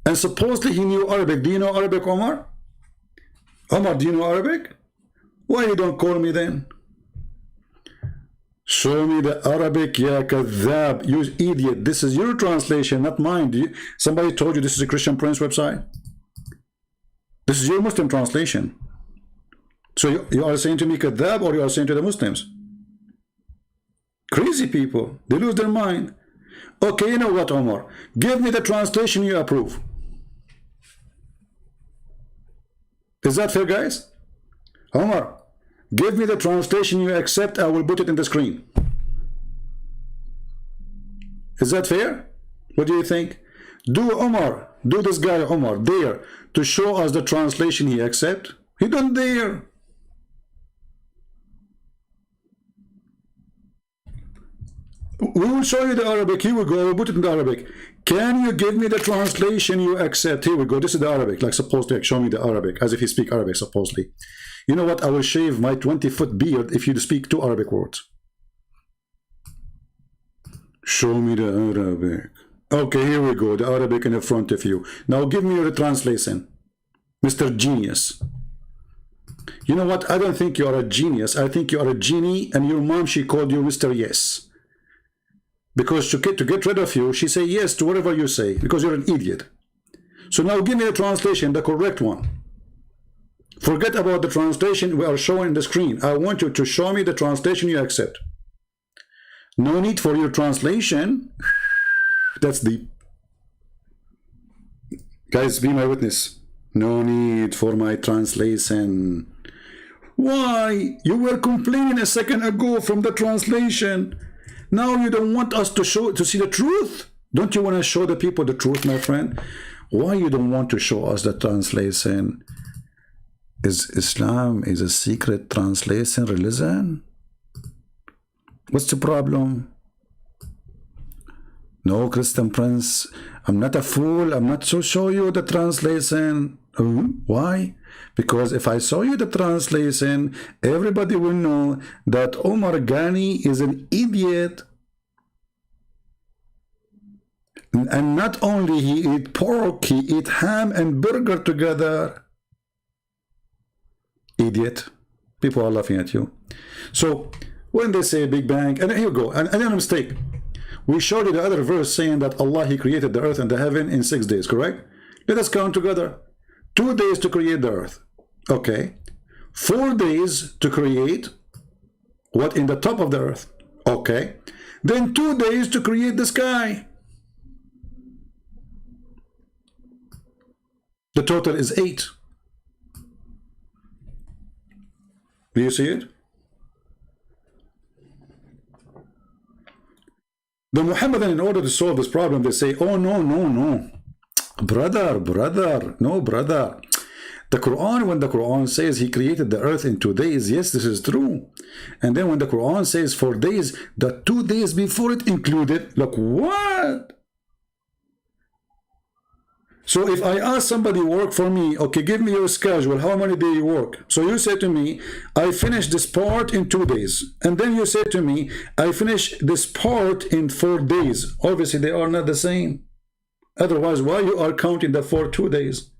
And supposedly he knew Arabic. Do you know Arabic, Umar? Umar, do you know Arabic? Why you don't call me then? Show me the Arabic, ya kadhab, you idiot. This is your translation, not mine. Somebody told you this is a Christian Prince website? This is your Muslim translation. So you are saying to me kadhab, or you are saying to the Muslims? Crazy people, they lose their mind. Okay, you know what, Omar? Give me the translation you approve. Is that fair, guys? Omar, give me the translation you accept, I will put it in the screen. Is that fair? What do you think? Do Omar, do this guy Omar dare to show us the translation he accept? He don't dare. We will show you the Arabic. Here we go. I will put it in the Arabic. Can you give me the translation you accept? Here we go. This is the Arabic. Like supposedly, show me the Arabic. As if he speak Arabic, supposedly. You know what? I will shave my 20-foot beard if you speak 2 Arabic words. Show me the Arabic. Okay, here we go. The Arabic in front of you. Now give me your translation. Mr. Genius. You know what? I don't think you are a genius. I think you are a genie, and your mom, she called you Mr. Yes. Because to get rid of you, she say yes to whatever you say, because you're an idiot. So now give me the translation, the correct one. Forget about the translation we are showing the screen. I want you to show me the translation you accept. No need for your translation. That's deep. Guys, be my witness. No need for my translation. Why? You were complaining a second ago from the translation. Now you don't want us to see the truth? Don't you want to show the people the truth, my friend? Why you don't want to show us the translation? Is Islam is a secret translation religion? What's the problem? No, Christian Prince, I'm not a fool. I'm not to show you the translation. Why? Because if I show you the translation, everybody will know that Omar Ghani is an idiot. And not only he eat pork, he eat ham and burger together. Idiot. People are laughing at you. So when they say Big Bang, and here you go, and a mistake. We showed you the other verse saying that Allah, he created the earth and the heaven in 6 days, correct? Let us count together. 2 days to create the earth. Okay. 4 days to create what in the top of the earth. Okay. Then 2 days to create the sky. The total is 8. Do you see it? The Muhammadan, in order to solve this problem, they say, oh, no. Brother, no, brother. The Quran, when the Quran says he created the earth in 2 days, yes, this is true. And then when the Quran says 4 days, the 2 days before it included, look, what? So if I ask somebody work for me, okay, give me your schedule, how many days you work? So you say to me, I finish this part in 2 days. And then you say to me, I finish this part in 4 days. Obviously, they are not the same. Otherwise, why you are counting that for 2 days?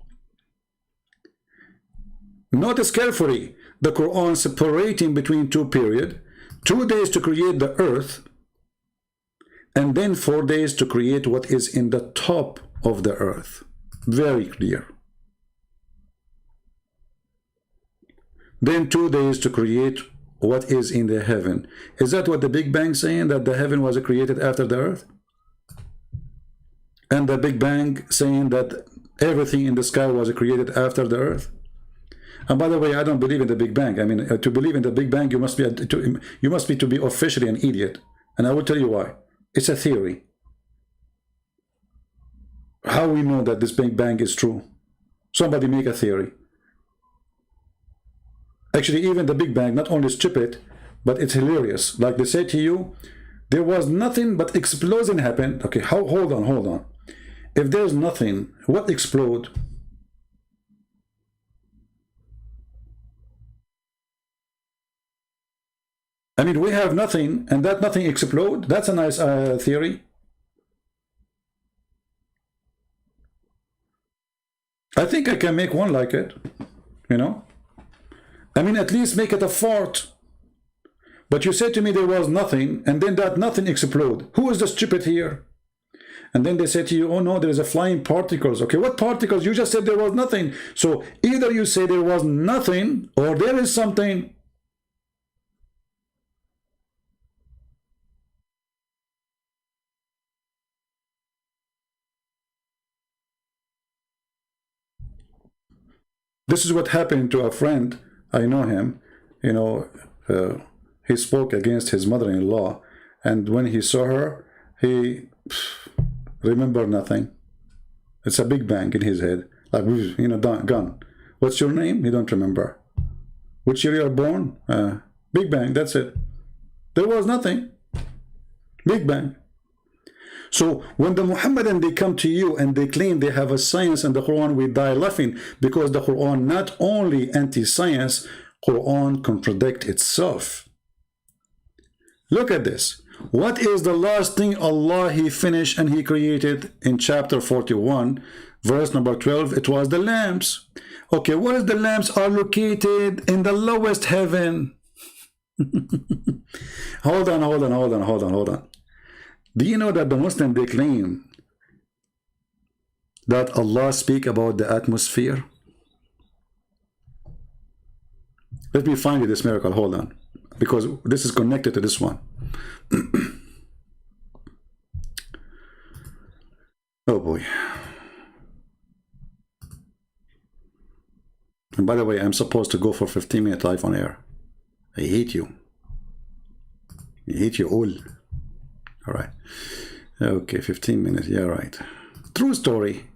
Notice carefully the Quran separating between 2 periods, 2 days to create the earth, and then 4 days to create what is in the top of the earth. Very clear. Then 2 days to create what is in the heaven. Is that what the Big Bang saying, that the heaven was created after the earth? And the Big Bang saying that everything in the sky was created after the earth? And by the way, I don't believe in the Big Bang. I mean, to believe in the Big Bang, you must be to be officially an idiot. And I will tell you why. It's a theory. How we know that this Big Bang is true? Somebody make a theory. Actually, even the Big Bang not only stupid, but it's hilarious. Like they say to you, there was nothing but explosion happened. Okay, hold on. If there's nothing, what explode? I mean, we have nothing, and that nothing explode. That's a nice theory. I think I can make one like it, you know. I mean, at least make it a fart. But you said to me there was nothing, and then that nothing explode. Who is the stupid here? And then they say to you, oh no, there is a flying particles. Okay, what particles? You just said there was nothing. So either you say there was nothing, or there is something. This is what happened to a friend. I know him. You know, he spoke against his mother-in-law, and when he saw her, he remembered nothing. It's a Big Bang in his head, like, you know, gone. What's your name? He don't remember. Which year you are born? Big Bang. That's it. There was nothing. Big Bang. So when the Muhammadan, they come to you and they claim they have a science and the Quran, we die laughing, because the Quran not only anti-science, Quran contradict itself. Look at this. What is the last thing Allah He finished and He created in chapter 41, verse number 12? It was the lamps. Okay, what is the lamps are located in the lowest heaven? Hold on. Do you know that the Muslim, they claim that Allah speak about the atmosphere? Let me find you this miracle. Hold on, because this is connected to this one. Oh boy. And by the way, I'm supposed to go for 15-minute live on air. I hate you. I hate you all. All right. Okay, 15 minutes. Yeah, right. True story.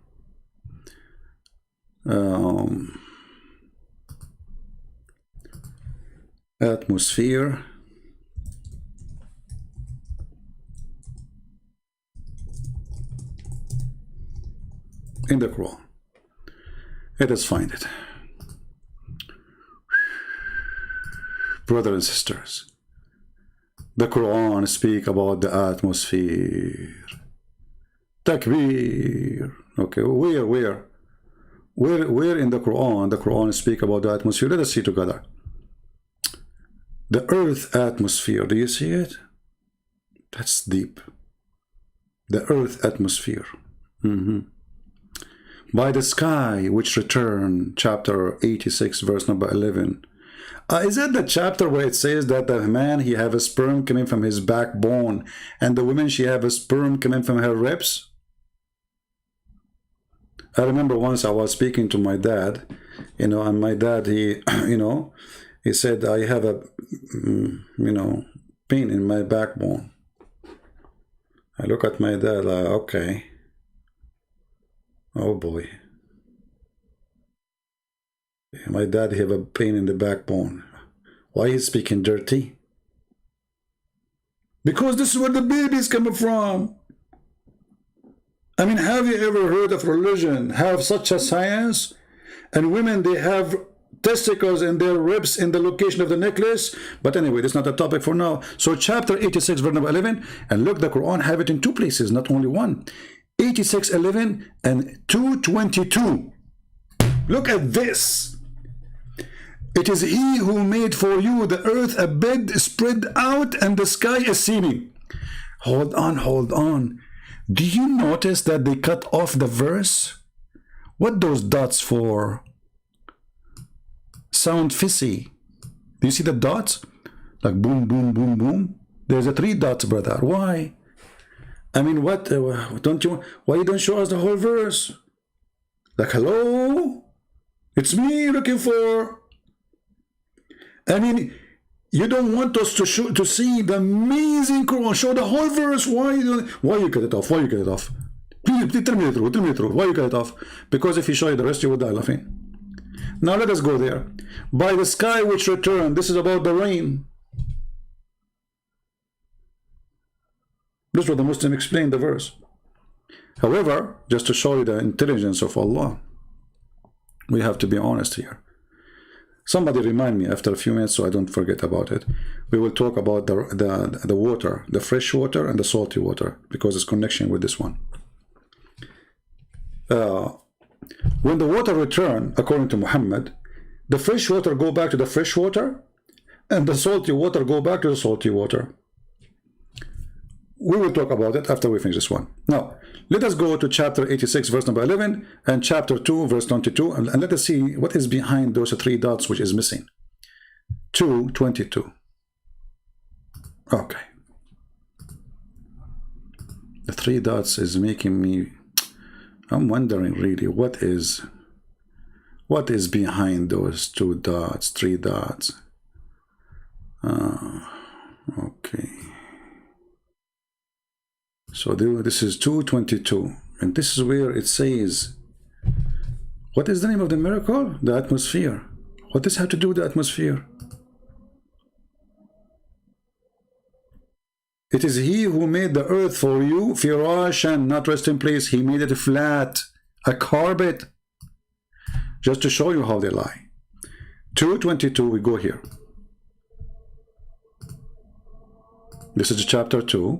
Atmosphere. In the Quran. Let us find it. Brothers and sisters, the Quran speak about the atmosphere. Takbir. Okay, where in the Quran speak about the atmosphere? Let us see together. The earth atmosphere, do you see it? That's deep. The earth atmosphere. By the sky which return, chapter 86, verse number 11. Is that the chapter where it says that the man, he have a sperm coming from his backbone, and the woman, she have a sperm coming from her ribs? I remember once I was speaking to my dad, you know, and my dad, he, you know, he said, I have a, you know, pain in my backbone. I look at my dad like, okay. Oh boy. My dad have a pain in the backbone. Why is speaking dirty? Because this is where the baby's coming from. I mean, have you ever heard of religion have such a science? And women, they have testicles in their ribs in the location of the necklace. But anyway, that's not the topic for now. So chapter 86, verse number 11, and look, the Quran have it in two places, not only one. 86:11 and 2:22. Look at this. It is he who made for you the earth a bed spread out and the sky a ceiling. Hold on, hold on. Do you notice that they cut off the verse? What those dots for? Sound fishy. Do you see the dots? Like boom, boom, boom, boom. There's a 3 dots, brother. Why? I mean, what? Why you don't show us the whole verse? Like, hello? It's me looking for. I mean, you don't want us to see the amazing Quran. Show the whole verse. Why you cut it off? Why you cut it off? Please tell me the truth. Tell me the truth. Why you cut it off? Because if you show you the rest, you will die laughing. Now let us go there. By the sky which returned. This is about the rain. This is what the Muslim explained the verse. However, just to show you the intelligence of Allah, we have to be honest here. Somebody remind me after a few minutes so I don't forget about it. We will talk about the water, the fresh water and the salty water, because it's connection with this one. When the water return, according to Muhammad, the fresh water go back to the fresh water and the salty water go back to the salty water. We will talk about it after we finish this one. Now, let us go to chapter 86, verse number 11, and chapter 2, verse 22, and let us see what is behind those 3 dots which is missing. 2:22. Okay. The 3 dots is making me... I'm wondering really what is behind those 2 dots, 3 dots. Okay. So this is 2:22, and this is where it says, what is the name of the miracle? The atmosphere. What does this have to do with the atmosphere? It is he who made the earth for you, firashan, not resting place. He made it flat, a carpet. Just to show you how they lie. 2:22, we go here. This is chapter 2.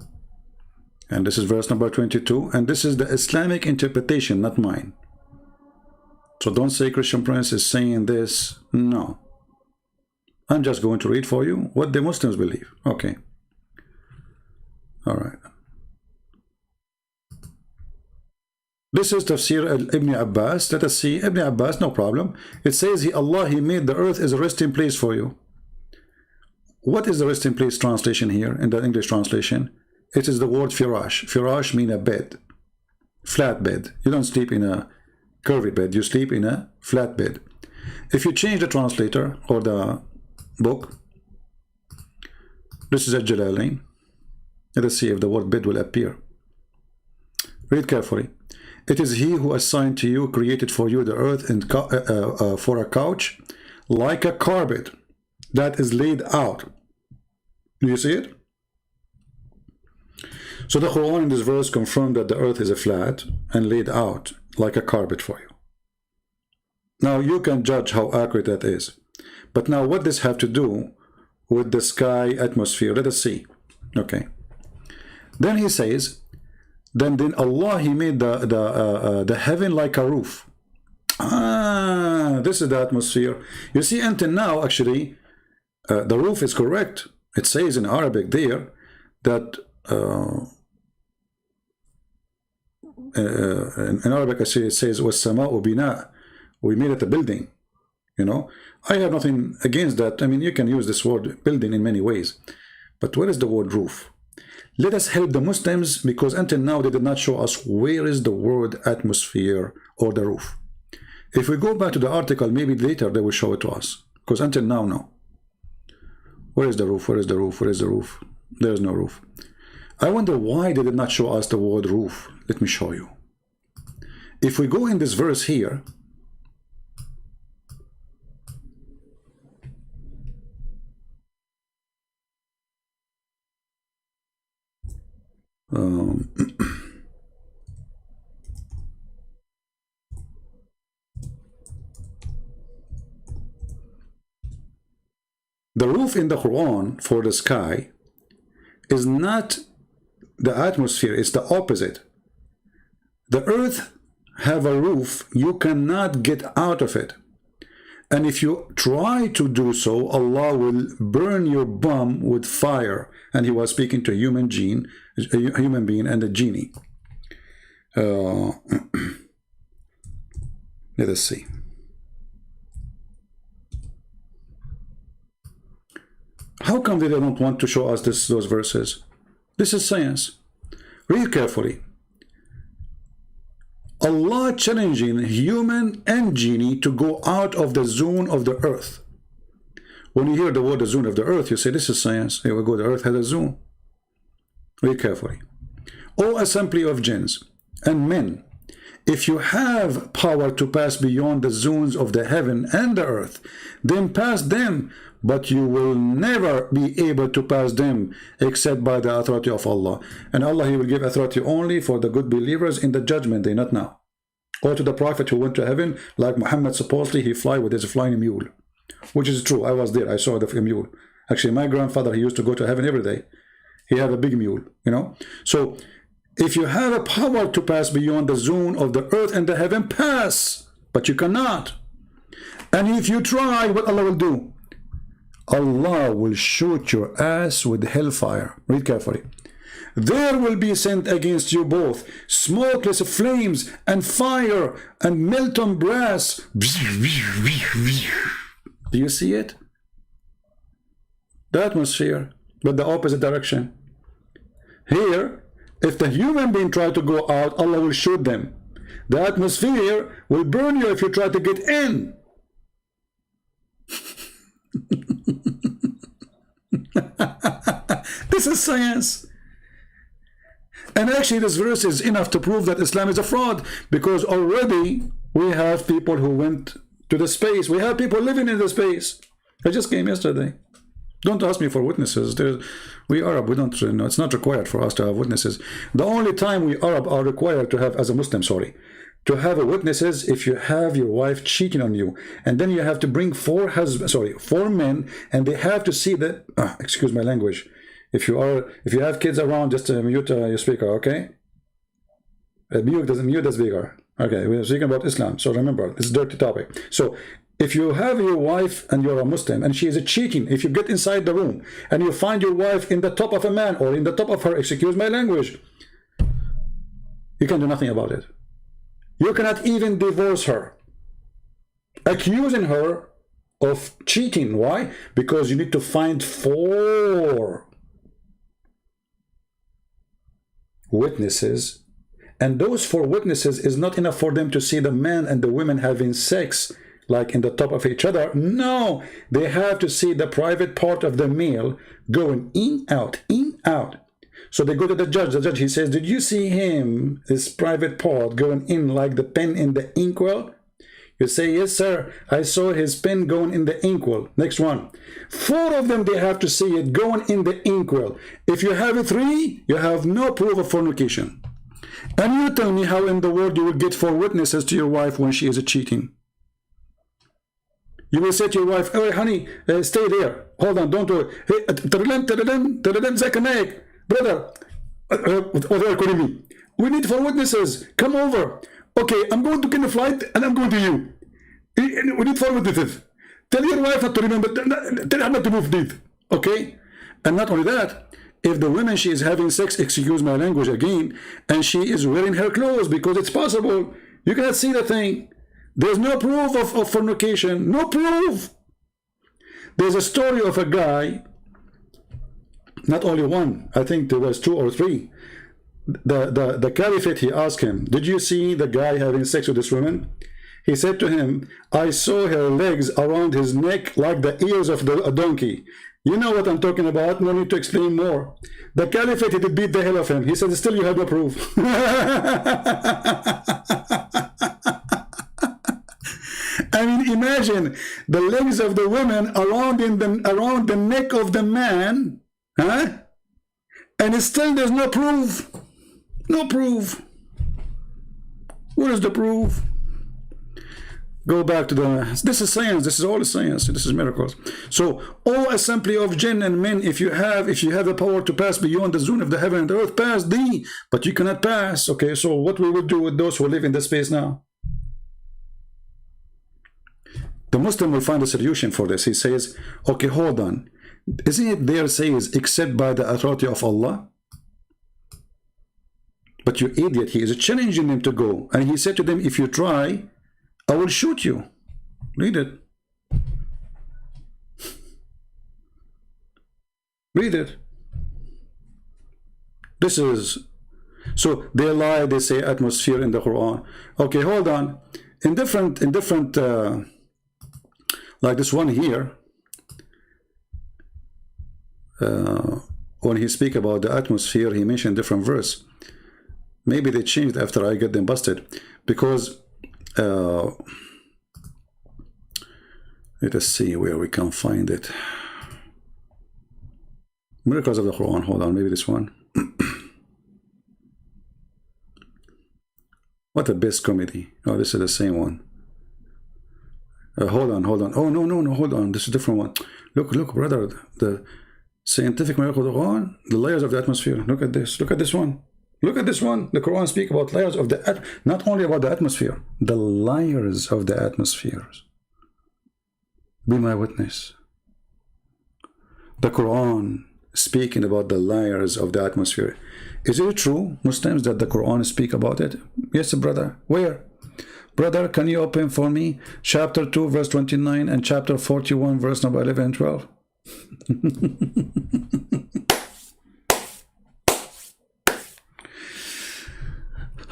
And this is verse number 22. And this is the Islamic interpretation, not mine. So don't say Christian Prince is saying this. No. I'm just going to read for you what the Muslims believe. Okay. All right. This is Tafsir Ibn Abbas. Let us see. Ibn Abbas, no problem. It says, Allah, He made the earth as a resting place for you. What is the resting place translation here in the English translation? It is the word firash. Firash means a bed, flat bed. You don't sleep in a curvy bed. You sleep in a flat bed. If you change the translator or the book, this is a Jalalain. Let us see if the word bed will appear. Read carefully. It is he who assigned to you, created for you the earth and for a couch, like a carpet that is laid out. Do you see it? So the Quran in this verse confirmed that the earth is a flat and laid out like a carpet for you. Now you can judge how accurate that is. But now what does this have to do with the sky atmosphere? Let us see. Okay. Then he says, then Allah, He made the heaven like a roof. This is the atmosphere. You see, until now, actually, the roof is correct. It says in Arabic there that in Arabic it says وَالسَّمَاءُ بِنَاء. We made it a building. You know, I have nothing against that. I mean, you can use this word building in many ways. But where is the word roof? Let us help the Muslims, because until now they did not show us where is the word atmosphere or the roof. If we go back to the article, maybe later they will show it to us. Because until now, no. Where is the roof? Where is the roof? Where is the roof? There is no roof. I wonder why they did not show us the word roof. Let me show you. If we go in this verse here, the roof in the Quran for the sky is not the atmosphere, it's the opposite. The earth have a roof, you cannot get out of it. And if you try to do so, Allah will burn your bum with fire. And he was speaking to a human being and a genie. Let us see. How come they don't want to show us those verses? This is science. Read carefully. Allah challenging human and genie to go out of the zone of the earth. When you hear the word the zone of the earth, you say this is science. Here we go, the earth has a zone. Read carefully. O assembly of jinns and men, if you have power to pass beyond the zones of the heaven and the earth, then pass them, but you will never be able to pass them except by the authority of Allah. And Allah, he will give authority only for the good believers in the judgment day, not now. Or to the prophet who went to heaven, like Muhammad, supposedly he fly with his flying mule, which is true. I was there, I saw the mule. Actually, my grandfather, he used to go to heaven every day. He had a big mule, you know. So if you have a power to pass beyond the zone of the earth and the heaven, pass, but you cannot. And if you try, what Allah will do? Allah will shoot your ass with hellfire. Read carefully. There will be sent against you both smokeless flames and fire and molten brass. Do you see it? The atmosphere, but the opposite direction. Here, if the human being try to go out, Allah will shoot them. The atmosphere will burn you if you try to get in. This is science. And actually this verse is enough to prove that Islam is a fraud, because already we have people who went to the space. We have people living in the space. I just came yesterday. Don't ask me for witnesses. We Arab, we don't, you know, it's not required for us to have witnesses. The only time we Arab are required to have, as a Muslim, sorry, to have a witness is if you have your wife cheating on you, and then you have to bring four men, and they have to see that. Excuse my language. If you have kids around, just mute your speaker, okay? Mute the speaker. Okay, we're speaking about Islam, so remember, this is a dirty topic. So if you have your wife and you're a Muslim and she is cheating, if you get inside the room and you find your wife in the top of a man or in the top of her, excuse my language, you can do nothing about it. You cannot even divorce her, accusing her of cheating. Why? Because you need to find 4 witnesses, and those 4 witnesses is not enough for them to see the man and the women having sex like in the top of each other. No, they have to see the private part of the male going in, out, in, out. So they go to the judge. The judge, he says, did you see him, his private part, going in like the pen in the inkwell? You say, yes, sir, I saw his pen going in the inkwell. Next one. 4 of them, they have to see it going in the inkwell. If you have 3, you have no proof of fornication. And you tell me how in the world you will get 4 witnesses to your wife when she is cheating. You will say to your wife, oh, honey, stay there. Hold on, don't do it. Hey, Zakir Naik, brother, what are you calling me? We need 4 witnesses. Come over. Okay, I'm going to get a flight and I'm going to you. We need 4 witnesses. Tell your wife not to remember. Tell her not to move this. Okay? And not only that, if the woman, she is having sex, excuse my language again, and she is wearing her clothes, because it's possible, you cannot see the thing. There's no proof of fornication. No proof. There's a story of a guy, not only one, I think there was 2 or 3. The caliphate, he asked him, did you see the guy having sex with this woman? He said to him, I saw her legs around his neck like the ears of a donkey. You know what I'm talking about, no need to explain more. The caliphate, he beat the hell of him. He said, still you have no proof. I mean, imagine the legs of the woman around the neck of the man, huh? And still there's no proof. No proof. What is the proof? Go back to the, this is science, this is all science, this is miracles. So, all assembly of jinn and men, if you have the power to pass beyond the zone of the heaven and the earth, pass thee, but you cannot pass. Okay, so what we will do with those who live in the space now? The Muslim will find a solution for this. He says, okay, hold on. Isn't it there says, except by the authority of Allah? But you idiot, he is challenging them to go. And he said to them, if you try, I will shoot you. Read it. Read it. This is, so they lie, they say atmosphere in the Quran. Okay, hold on. In different, like this one here, when he speak about the atmosphere, he mentioned different verse. Maybe they changed after I get them busted, because let us see where we can find it. Miracles of the Quran. Hold on, maybe this one. What a best comedy. Oh, this is the same one. Hold on. Oh, no, hold on. This is a different one. Look, brother. The scientific miracle of the Quran, the layers of the atmosphere. Look at this. Look at this one. Look at this one. The Quran speaks about layers of the, not only about the atmosphere, the layers of the atmospheres. Be my witness. The Quran speaking about the layers of the atmosphere. Is it true, Muslims, that the Quran speak about it? Yes, brother. Where? Brother, can you open for me chapter 2, verse 29 and chapter 41, verse number 11 and 12?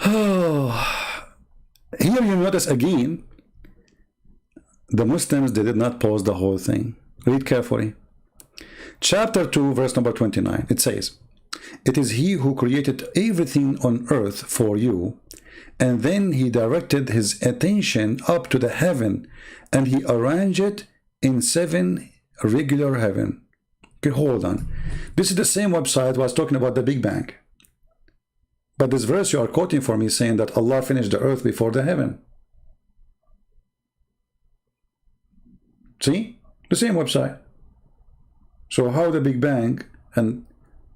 Oh. Here you notice again, the Muslims, they did not pause the whole thing. Read carefully. Chapter 2, verse number 29, it says, it is he who created everything on earth for you, and then he directed his attention up to the heaven, and he arranged it in 7 regular heaven. Okay, hold on. This is the same website was talking about the Big Bang. But this verse you are quoting for me saying that Allah finished the earth before the heaven. See? The same website. So how the Big Bang, and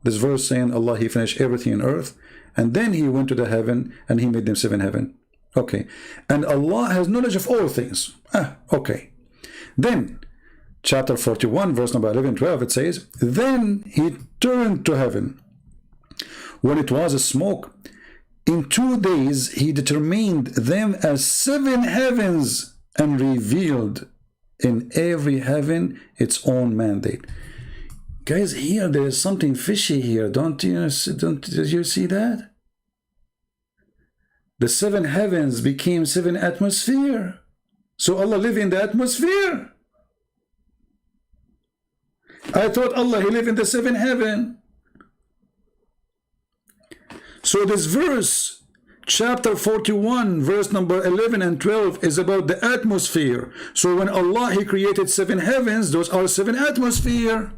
this verse saying Allah, he finished everything on earth, and then he went to the heaven and he made them 7 heaven. Okay. And Allah has knowledge of all things. Okay. Then chapter 41, verse number 11, 12, it says, then he turned to heaven when it was a smoke. In 2 days he determined them as 7 heavens and revealed in every heaven its own mandate. Guys, here there is something fishy here. Did you see that? The 7 heavens became 7 atmosphere. So Allah live in the atmosphere. I thought Allah, he live in the 7 heaven. So this verse, chapter 41, verse number 11 and 12 is about the atmosphere. So when Allah, he created 7 heavens, those are 7 atmosphere.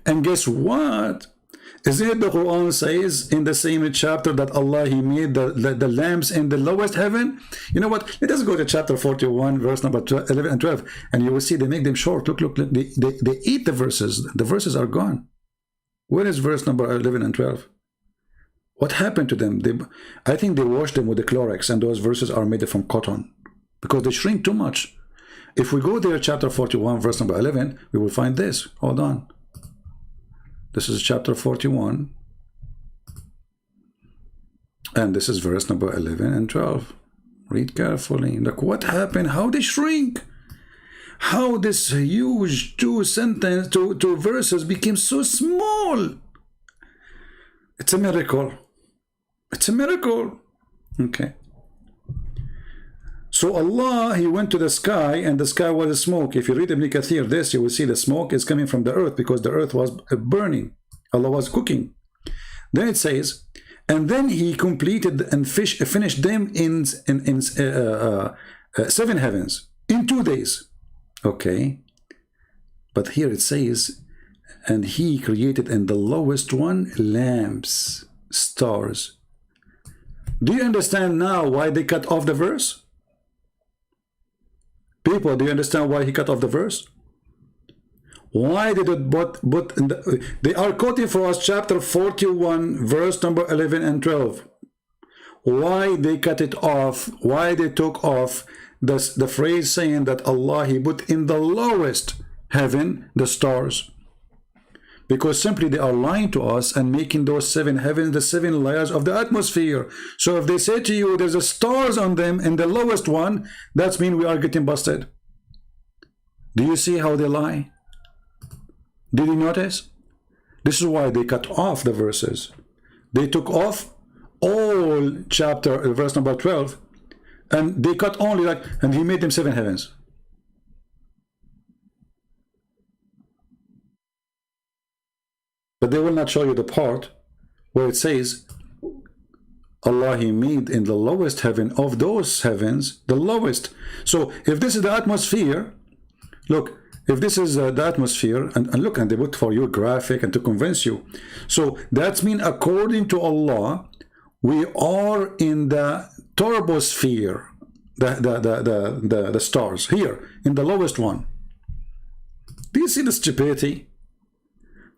And guess what? Isn't it the Quran says in the same chapter that Allah, he made the lamps in the lowest heaven? You know what? Let us go to chapter 41, verse number 11 and 12, and you will see they make them short. Look, they eat the verses. The verses are gone. Where is verse number 11 and 12? What happened to them? I think they washed them with the Clorox, and those verses are made from cotton because they shrink too much. If we go there, chapter 41, verse number 11, we will find this. Hold on. This is chapter 41. And this is verse number 11 and 12. Read carefully. Look what happened. How they shrink. How this huge 2 verses became so small. It's a miracle. It's a miracle. Okay. So Allah, he went to the sky, and the sky was smoke. If you read Ibn Kathir this, you will see the smoke is coming from the earth because the earth was burning. Allah was cooking. Then it says, and then he completed and finished them in 7 heavens in 2 days. Okay. But here it says, and he created in the lowest one lamps, stars. Do you understand now why they cut off the verse? People, do you understand why he cut off the verse? Why did it but in they are quoting for us chapter 41 verse number 11 and 12. Why they cut it off? Why they took off the phrase saying that Allah, he put in the lowest heaven the stars? Because simply they are lying to us and making those 7 heavens the 7 layers of the atmosphere. So if they say to you there's a stars on them in the lowest one, that's mean we are getting busted. Do you see how they lie? Did you notice? This is why they cut off the verses. They took off all chapter verse number 12, and they cut only like, and he made them 7 heavens. But they will not show you the part where it says Allah, he made in the lowest heaven of those heavens, the lowest. So if this is the atmosphere, look, if this is the atmosphere, and look, and they put for you graphic and to convince you. So that means according to Allah, we are in the turbosphere, the stars here in the lowest one. Do you see the stupidity?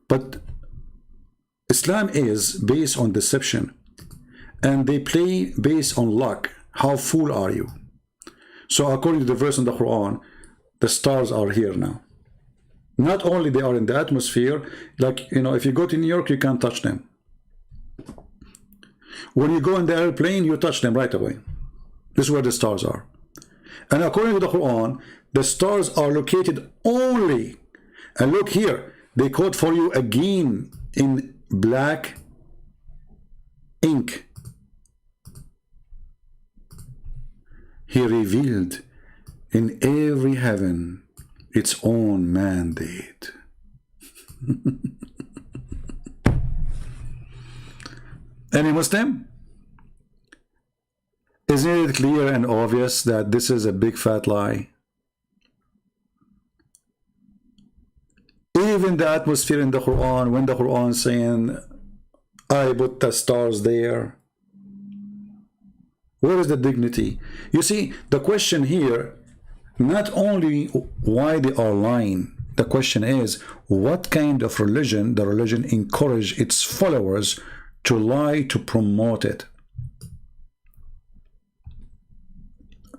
But Islam is based on deception, and they play based on luck. How fool are you? So according to the verse in the Quran, the stars are here now. Not only they are in the atmosphere, like, you know, if you go to New York, you can't touch them. When you go in the airplane, you touch them right away. This is where the stars are. And according to the Quran, the stars are located only, and look here, they quote for you again in black ink. He revealed in every heaven its own mandate. Any Muslim? Isn't it clear and obvious that this is a big fat lie? Even the atmosphere in the Quran, when the Quran is saying, I put the stars there, where is the dignity? You see, the question here, not only why they are lying, the question is, what kind of religion the religion encourage its followers to lie to promote it?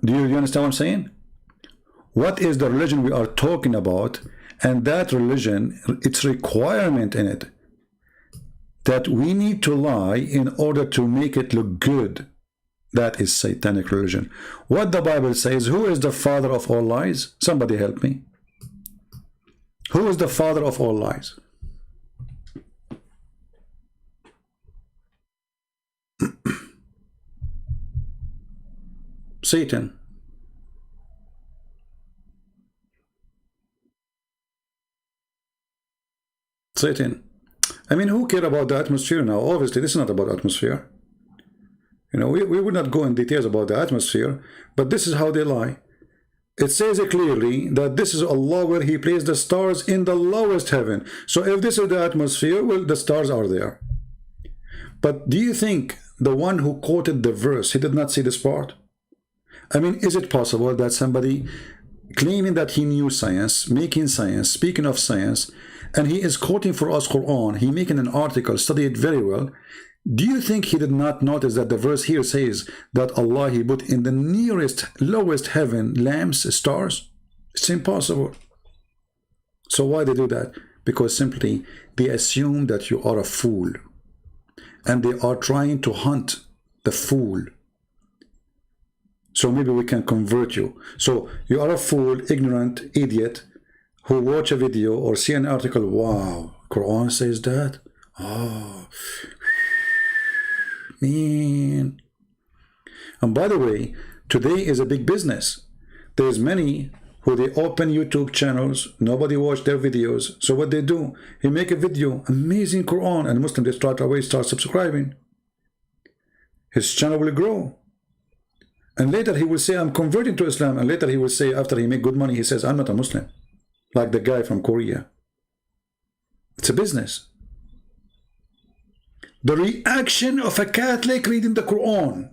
Do you understand what I'm saying? What is the religion we are talking about? And that religion, its requirement in it, that we need to lie in order to make it look good. That is satanic religion. What the Bible says, who is the father of all lies? Somebody help me. Who is the father of all lies? Satan. Satan. I mean, who cares about the atmosphere now? Obviously, this is not about atmosphere. You know, we would not go in details about the atmosphere, but this is how they lie. It says clearly that this is Allah where He placed the stars in the lowest heaven. So if this is the atmosphere, well, the stars are there. But do you think the one who quoted the verse, he did not see this part? I mean, is it possible that somebody claiming that he knew science, making science, speaking of science, and he is quoting for us Quran, he making an article, study it very well, do you think he did not notice that the verse here says that Allah, he put in the nearest, lowest heaven lamps, stars? It's impossible. So why they do that? Because simply they assume that you are a fool, and they are trying to hunt the fool. So maybe we can convert you. So you are a fool, ignorant, idiot, who watch a video or see an article. Wow, Quran says that? Oh, man. And by the way, today is a big business. There's many who they open YouTube channels, nobody watch their videos. So what they do, he make a video, amazing Quran, and Muslims, they start subscribing. His channel will grow. And later he will say, I'm converting to Islam. And later he will say, after he make good money, he says, I'm not a Muslim. Like the guy from Korea. It's a business. The reaction of a Catholic reading the Quran.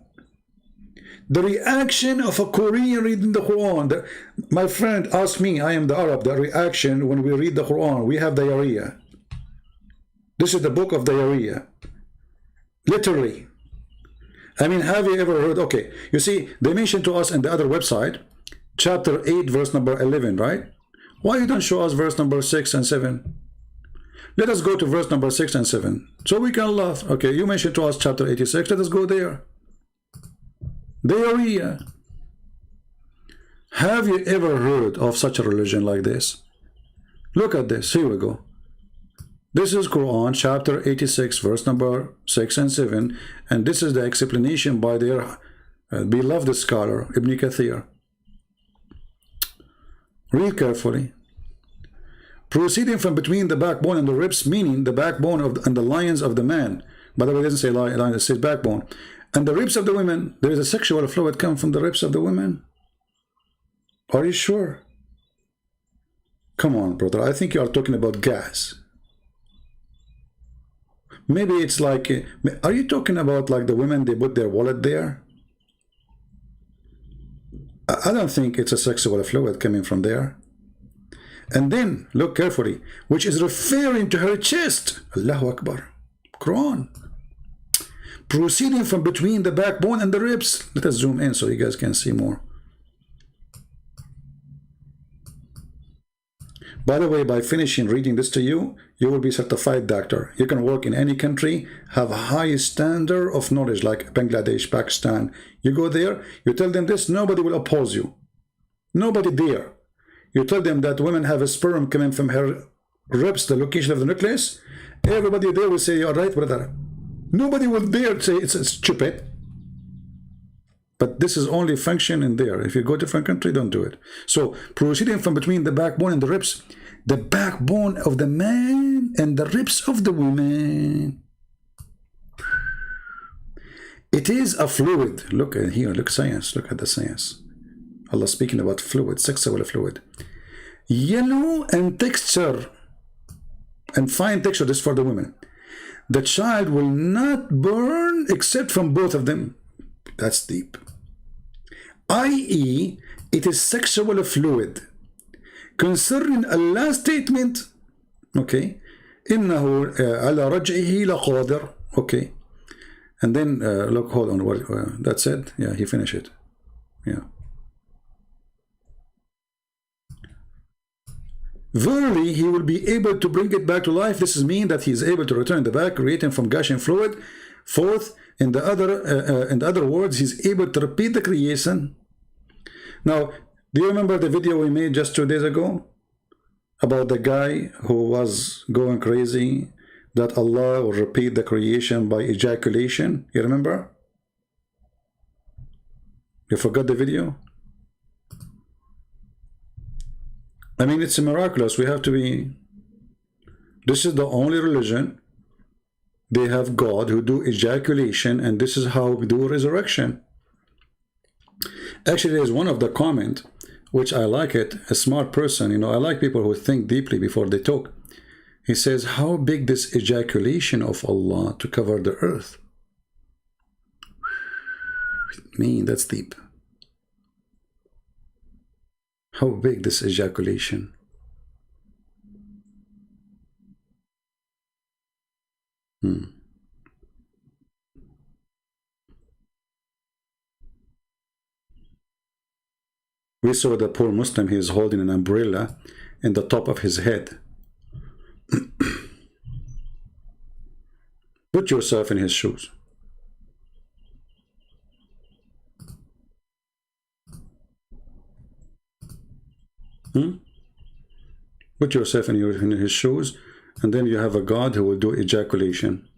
The reaction of a Korean reading the Quran. My friend asked me, I am the Arab, the reaction when we read the Quran, we have diarrhea. This is the book of diarrhea. Literally. I mean, have you ever heard? Okay, you see, they mentioned to us in the other website, chapter 8, verse number 11, right? Why you don't show us verse number 6 and 7? Let us go to verse number 6 and 7, so we can laugh. Okay, you mentioned to us chapter 86, let us go there. Diarrhea. Have you ever heard of such a religion like this? Look at this, here we go. This is Quran chapter 86 verse number 6 and 7, and this is the explanation by their beloved scholar Ibn Kathir. Read carefully. Proceeding from between the backbone and the ribs, meaning the backbone of and the lions of the man. By the way, it doesn't say lion, it says backbone. And the ribs of the women. There is a sexual fluid come from the ribs of the women. Are you sure? Come on, brother. I think you are talking about gas. Maybe it's like, are you talking about like the women, they put their wallet there? I don't think it's a sexual fluid coming from there. And then, look carefully, which is referring to her chest. Allahu Akbar. Quran. Proceeding from between the backbone and the ribs. Let us zoom in so you guys can see more. By the way, by finishing reading this to you, you will be certified doctor. You can work in any country, have a high standard of knowledge like Bangladesh, Pakistan. You go there, you tell them this, nobody will oppose you. Nobody dare. You tell them that women have a sperm coming from her ribs, the location of the nucleus. Everybody there will say, you're right, brother. Nobody will dare say it's stupid. But this is only function in there. If you go to a different country, don't do it. So, proceeding from between the backbone and the ribs, the backbone of the man and the ribs of the woman. It is a fluid. Look at here, look science, look at the science. Allah speaking about fluid, sexual fluid. Yellow and texture, and fine texture, this for the women. The child will not burn except from both of them. That's deep. I.e., it is sexual fluid. Concerning Allah's statement, okay, إنه على رجعه لقادر, okay, and then look, hold on, what that's it. Yeah, he finished it. Yeah. Verily, he will be able to bring it back to life. This is mean that he is able to return the back, creating from gushing fluid. Fourth, in the other words, he's able to repeat the creation. Now, do you remember the video we made just 2 days ago about the guy who was going crazy that Allah will repeat the creation by ejaculation? You remember? You forgot the video? I mean, it's miraculous. We have to be... This is the only religion. They have God who do ejaculation, and this is how we do resurrection. Actually, there's one of the comment, which I like it, a smart person, you know, I like people who think deeply before they talk. He says, how big this ejaculation of Allah to cover the earth? Man, that's deep. How big this ejaculation? We saw the poor Muslim, he is holding an umbrella in the top of his head. Put yourself in his shoes. Put yourself in his shoes, and then you have a God who will do ejaculation.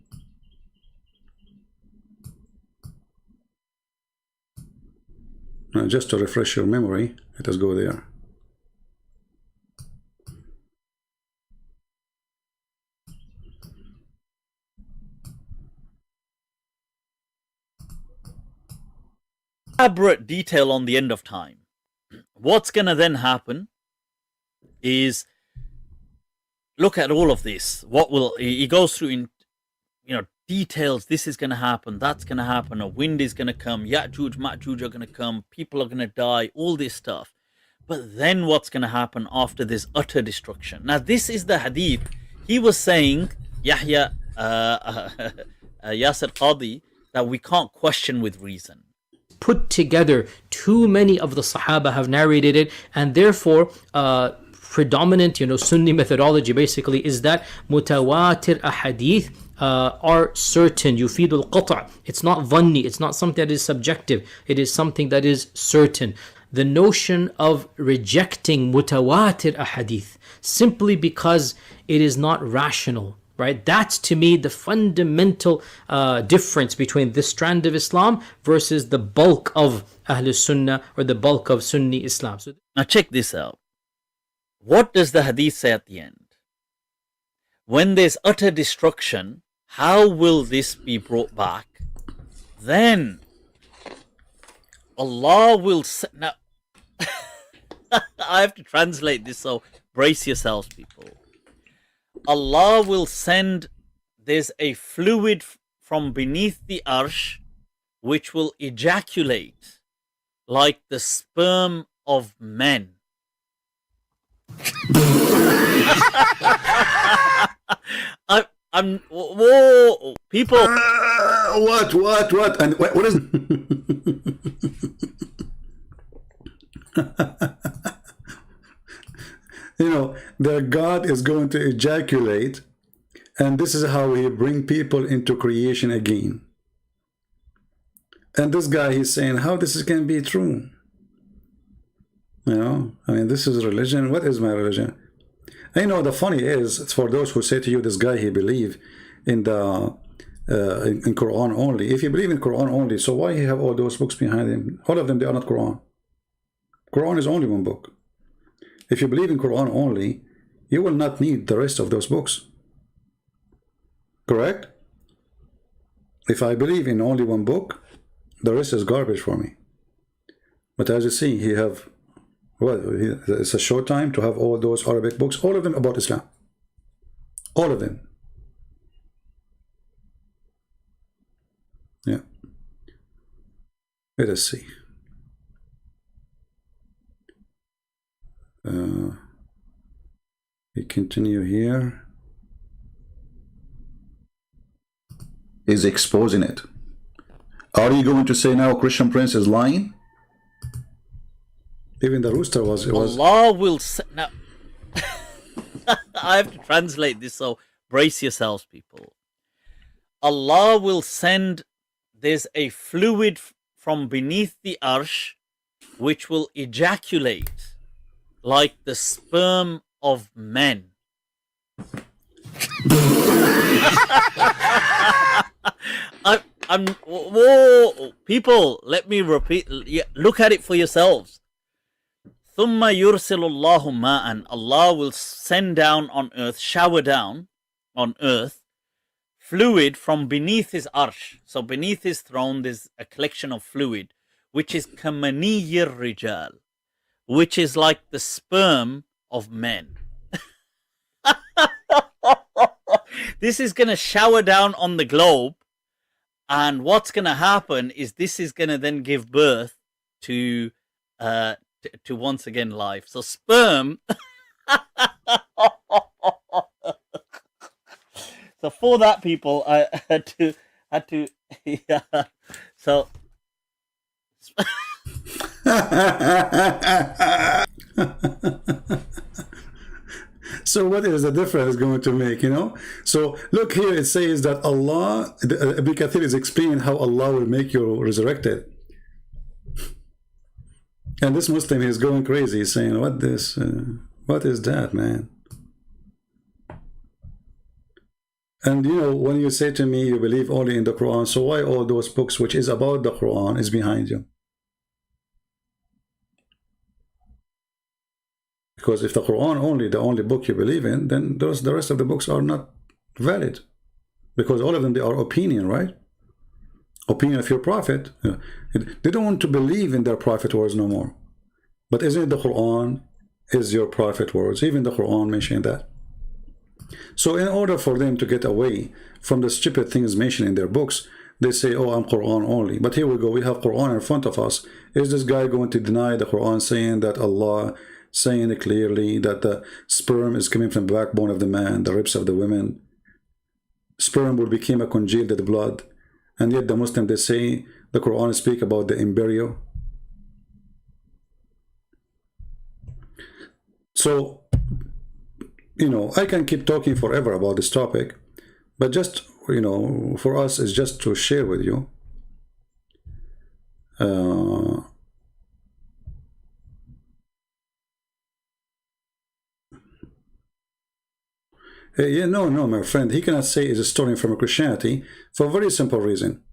Just to refresh your memory, let us go there. Elaborate detail on the end of time. What's gonna then happen is, look at all of this. What will he goes through in details. This is going to happen, that's going to happen, a wind is going to come, Ya'juj, Ma'juj are going to come, people are going to die, all this stuff. But then what's going to happen after this utter destruction? Now, this is the hadith. He was saying, Yahya Yasir Qadi, that we can't question with reason. Put together, too many of the Sahaba have narrated it, and therefore predominant, Sunni methodology basically is that mutawatir ahadith are certain. Yufidul qata'. It's not dhanni. It's not something that is subjective. It is something that is certain. The notion of rejecting mutawatir ahadith simply because it is not rational, right? That's to me the fundamental difference between this strand of Islam versus the bulk of Ahlul Sunnah or the bulk of Sunni Islam. So now check this out. What does the hadith say at the end? When there's utter destruction, how will this be brought back? Then Allah will say, now I have to translate this, so brace yourselves, people. Allah will send, there's a fluid from beneath the arsh which will ejaculate like the sperm of men. Whoa, people. What? And what is? Their God is going to ejaculate, and this is how he bring people into creation again. And this guy, he's saying, how this can be true? This is religion. What is my religion? The funny is, it's for those who say to you, this guy, he believe in the in Quran only. If you believe in Quran only, so why he have all those books behind him? All of them, they are not Quran. Quran is only one book. If you believe in Quran only, you will not need the rest of those books. Correct? If I believe in only one book, the rest is garbage for me. But as you see, he have, it's a short time to have all those Arabic books, all of them about Islam. All of them. Yeah. Let us see. We continue here. Is exposing it. Are you going to say now Christian Prince is lying? Even the rooster was. Allah will say, now. I have to translate this, so brace yourselves, people. Allah will send. There's a fluid from beneath the arsh which will ejaculate like the sperm of men. Whoa, people, let me repeat. Look at it for yourselves. ثُمَّ يُرْسِلُ اللَّهُ مَاءً. Allah will send down on earth, shower down on earth, fluid from beneath his arsh. So beneath his throne, there's a collection of fluid, which is كَمَنِيِّ الرِّجَالِ, which is like the sperm of men. This is going to shower down on the globe, and what's going to happen is this is going to then give birth to once again life. So sperm. So for that, people, I had to yeah. So so what is the difference going to make, So look here, it says that Allah, Ibn Kathir is explaining how Allah will make you resurrected. And this Muslim is going crazy, saying, what is that, man? And when you say to me you believe only in the Quran, so why all those books which is about the Quran is behind you? Because if the Quran only, the only book you believe in, then the rest of the books are not valid. Because all of them, they are opinion, right? Opinion of your prophet. They don't want to believe in their prophet words no more. But isn't it the Quran is your prophet words? Even the Quran mentioned that. So in order for them to get away from the stupid things mentioned in their books, they say, oh, I'm Quran only. But here we go, we have Quran in front of us. Is this guy going to deny the Quran, saying that Allah, saying it clearly that the sperm is coming from the backbone of the man, the ribs of the women? Sperm will become a congealed blood. And yet the Muslim, they say the Quran speak about the embryo. So, you know, I can keep talking forever about this topic, but just, you know, for us is just to share with you. Yeah, no, my friend, he cannot say it's a story from Christianity for a very simple reason.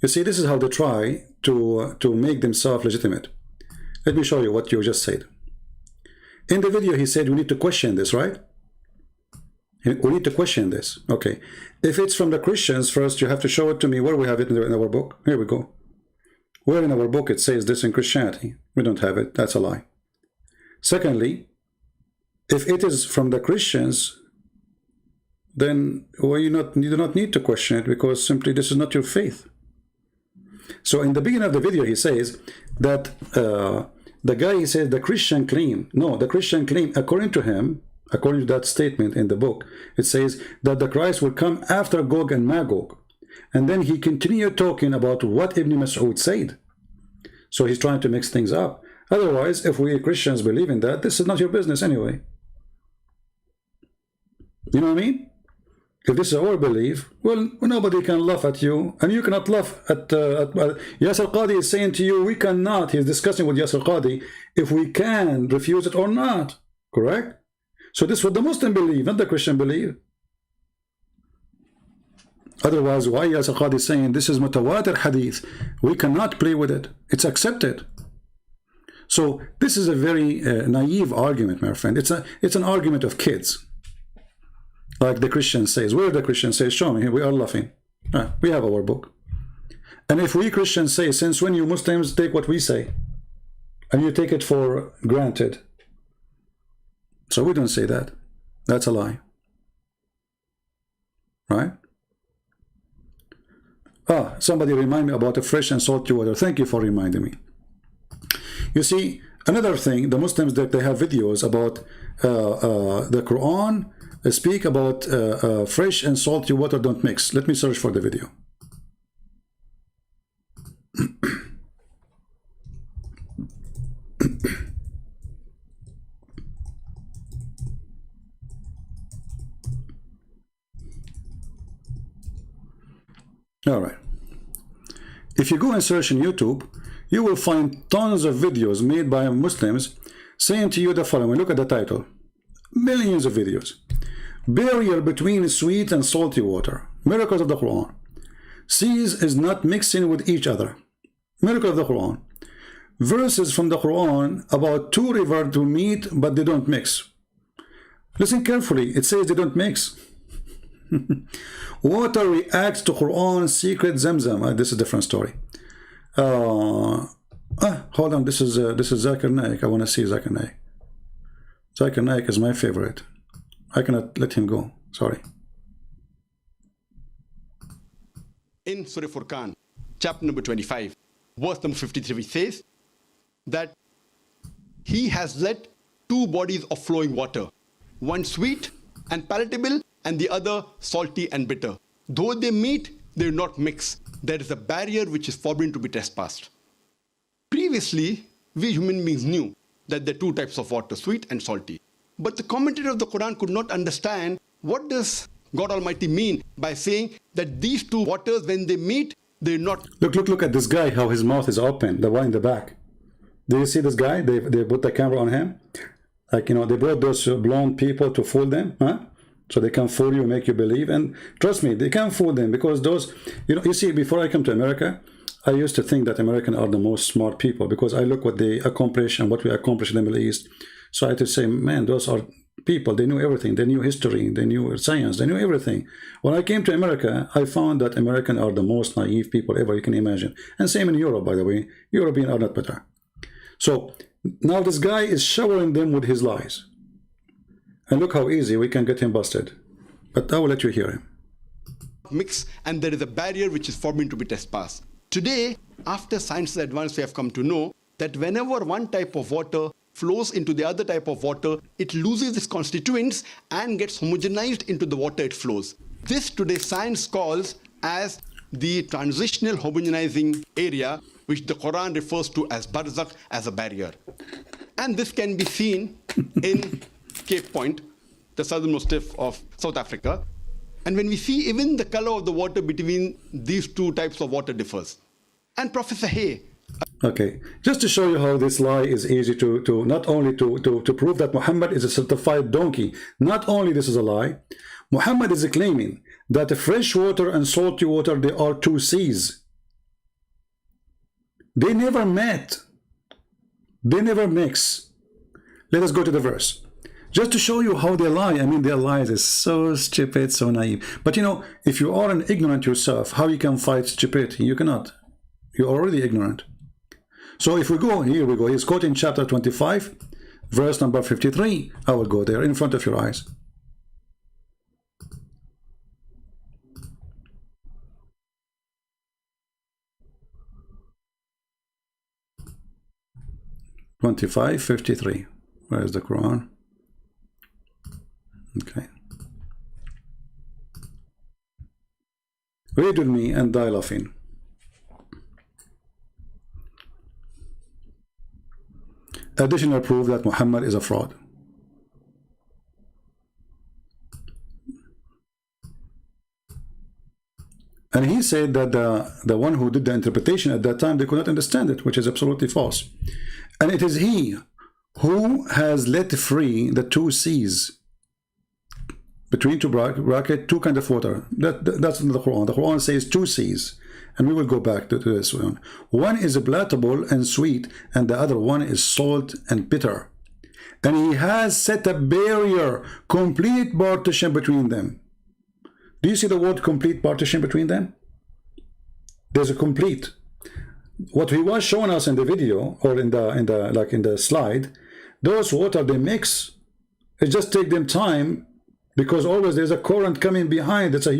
You see, this is how they try to make themselves legitimate. Let me show you what you just said. In the video, he said we need to question this, right? We need to question this. Okay. If it's from the Christians, first you have to show it to me where we have it in our book. Here we go. Where in our book it says this in Christianity? We don't have it. That's a lie. Secondly, if it is from the Christians, then well, you do not need to question it, because simply this is not your faith. So in the beginning of the video, he says that the guy, he says the Christian claim. No, the Christian claim, according to him, according to that statement in the book, it says that the Christ will come after Gog and Magog. And then he continued talking about what Ibn Mas'ud said. So he's trying to mix things up. Otherwise, if we Christians believe in that, this is not your business anyway. You know what I mean? If this is our belief, well, nobody can laugh at you, and you cannot laugh at Yasir Qadi is saying to you, we cannot, he's discussing with Yasir Qadi, if we can refuse it or not, correct? So this is what the Muslim believe, not the Christian believe. Otherwise, why Yasir Qadi is saying this is mutawatir hadith, we cannot play with it, it's accepted. So this is a very naive argument, my friend. It's an argument of kids. Like the Christian says. Where the Christian says, show me, here we are laughing. We have our book. And if we Christians say, since when you Muslims take what we say, and you take it for granted. So we don't say that. That's a lie. Right? Somebody remind me about the fresh and salty water. Thank you for reminding me. You see, another thing, the Muslims, that they have videos about the Quran speak about fresh and salty water don't mix. Let me search for the video. All right. If you go and search on YouTube, you will find tons of videos made by Muslims saying to you the following. Look at the title. Millions of videos. Barrier between sweet and salty water. Miracles of the Quran. Seas is not mixing with each other. Miracle of the Quran. Verses from the Quran about two rivers to meet, but they don't mix. Listen carefully. It says they don't mix. Water reacts to Quran secret Zamzam. This is a different story. Hold on. This is Zakir Naik. I want to see Zakir Naik. Zakir Naik is my favorite. I cannot let him go. Sorry. In Surah Furqan, chapter number 25, verse number 53 says that he has let two bodies of flowing water, one sweet and palatable and the other salty and bitter. Though they meet, they do not mix. There is a barrier which is forbidden to be trespassed. Previously, we human beings knew that there are two types of water, sweet and salty. But the commentator of the Quran could not understand what does God Almighty mean by saying that these two waters, when they meet, they're not. Look at this guy, how his mouth is open, the one in the back. Do you see this guy? They put the camera on him. Like, you know, they brought those blonde people to fool them, huh? So they can fool you, make you believe. And trust me, they can't fool them, because those, you know, you see, before I come to America, I used to think that Americans are the most smart people, because I look what they accomplish and what we accomplish in the Middle East. So I had to say, man, those are people, they knew everything. They knew history, they knew science, they knew everything. When I came to America, I found that Americans are the most naive people ever you can imagine. And same in Europe, by the way. Europeans are not better. So now this guy is showering them with his lies. And look how easy we can get him busted. but I will let you hear him. Mix, and there is a barrier which is forbidden to be trespassed. Today, after science is advanced, we have come to know that whenever one type of water flows into the other type of water, it loses its constituents and gets homogenized into the water it flows. This today science calls as the transitional homogenizing area, which the Quran refers to as barzakh, as a barrier. And this can be seen in Cape Point, the southernmost tip of South Africa. And when we see even the color of the water between these two types of water differs. And Professor Hay. Okay, just to show you how this lie is easy to not only to prove that Muhammad is a certified donkey. Not only this is a lie, Muhammad is claiming that fresh water and salty water, they are two seas. They never met. They never mix. Let us go to the verse. Just to show you how they lie. I mean, their lies is so stupid, so naive. But you know, if you are an ignorant yourself, how you can fight stupidity? You cannot. You're already ignorant. So if we go, here we go. He's quoting chapter 25, verse number 53. I will go there in front of your eyes. (25:53). Where is the Quran? Okay. Read with me and die laughing. Additional proof that Muhammad is a fraud. And he said that the one who did the interpretation at that time, they could not understand it, which is absolutely false. And it is he who has let free the two seas, between two bracket, two kind of water. That's in the Quran. The Quran says two seas. And we will go back to this one. One is palatable and sweet, and the other one is salt and bitter. And he has set a barrier, complete partition between them. Do you see the word complete partition between them? There's a complete. What he was showing us in the video, or in the slide, those water they mix. It just take them time, because always there's a current coming behind. It's a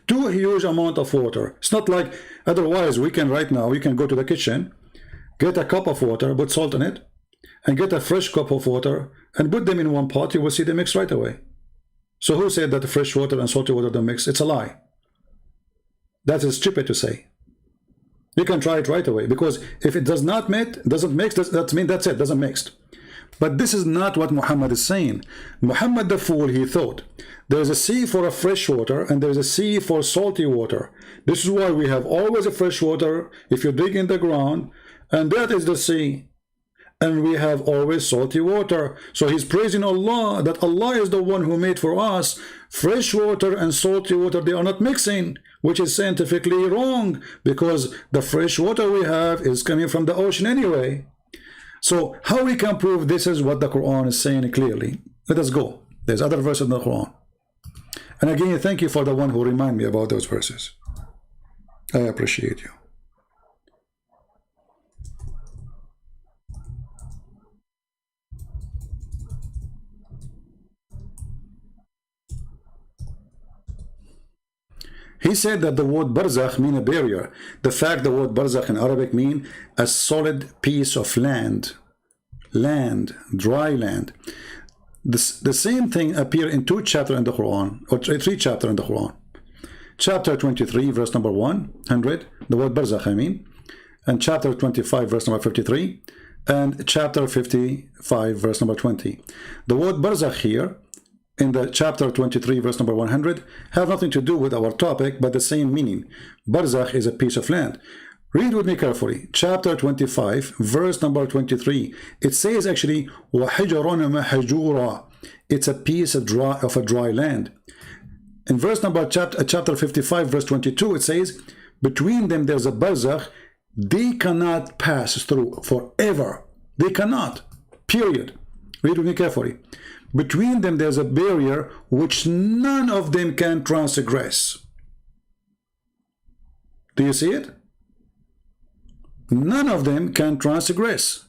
too huge amount of water. It's not like otherwise we can right now, you can go to the kitchen, get a cup of water, put salt in it, and get a fresh cup of water and put them in one pot. You will see them mix right away. So who said that the fresh water and salty water don't mix? It's a lie. That is stupid to say. You can try it right away, because if it doesn't mix, that means that's it, doesn't mix. But this is not what Muhammad is saying. Muhammad the fool, he thought there is a sea for a fresh water and there is a sea for salty water. This is why we have always a fresh water if you dig in the ground, and that is the sea. And we have always salty water. So he's praising Allah, that Allah is the one who made for us fresh water and salty water. They are not mixing, which is scientifically wrong, because the fresh water we have is coming from the ocean anyway. So how we can prove this is what the Quran is saying clearly? Let us go. There's other verses in the Quran. And again, thank you for the one who remind me about those verses. I appreciate you. He said that the word barzakh means a barrier. The fact the word barzakh in Arabic means a solid piece of land, dry land. The same thing appear in 2 chapters in the Quran, or 3 chapters in the Quran. Chapter 23, verse number 100, the word barzakh I mean, and chapter 25, verse number 53, and chapter 55, verse number 20. The word barzakh here, in the chapter 23, verse number 100, have nothing to do with our topic, but the same meaning. Barzakh is a piece of land. Read with me carefully. Chapter 25, verse number 23. It says actually, وَحِجَرٌ مَحْجُورًا. It's a piece of a dry land. In verse number chapter 55, verse 22, it says, between them there's a barzakh. They cannot pass through forever. They cannot. Period. Read with me carefully. Between them there's a barrier which none of them can transgress. Do you see it? None of them can transgress.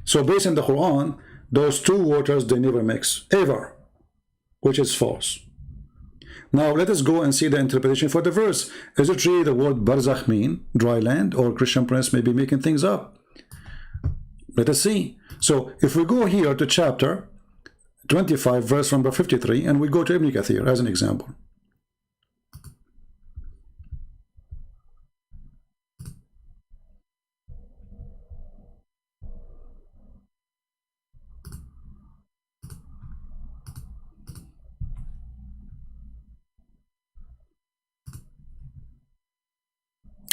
So based on the Quran, those two waters, they never mix, ever. which is false. Now let us go and see the interpretation for the verse. Is it really the word barzakh mean dry land, or Christian Prince may be making things up? Let us see. So if we go here to chapter 25 verse number 53, and we go to Ibn Kathir as an example.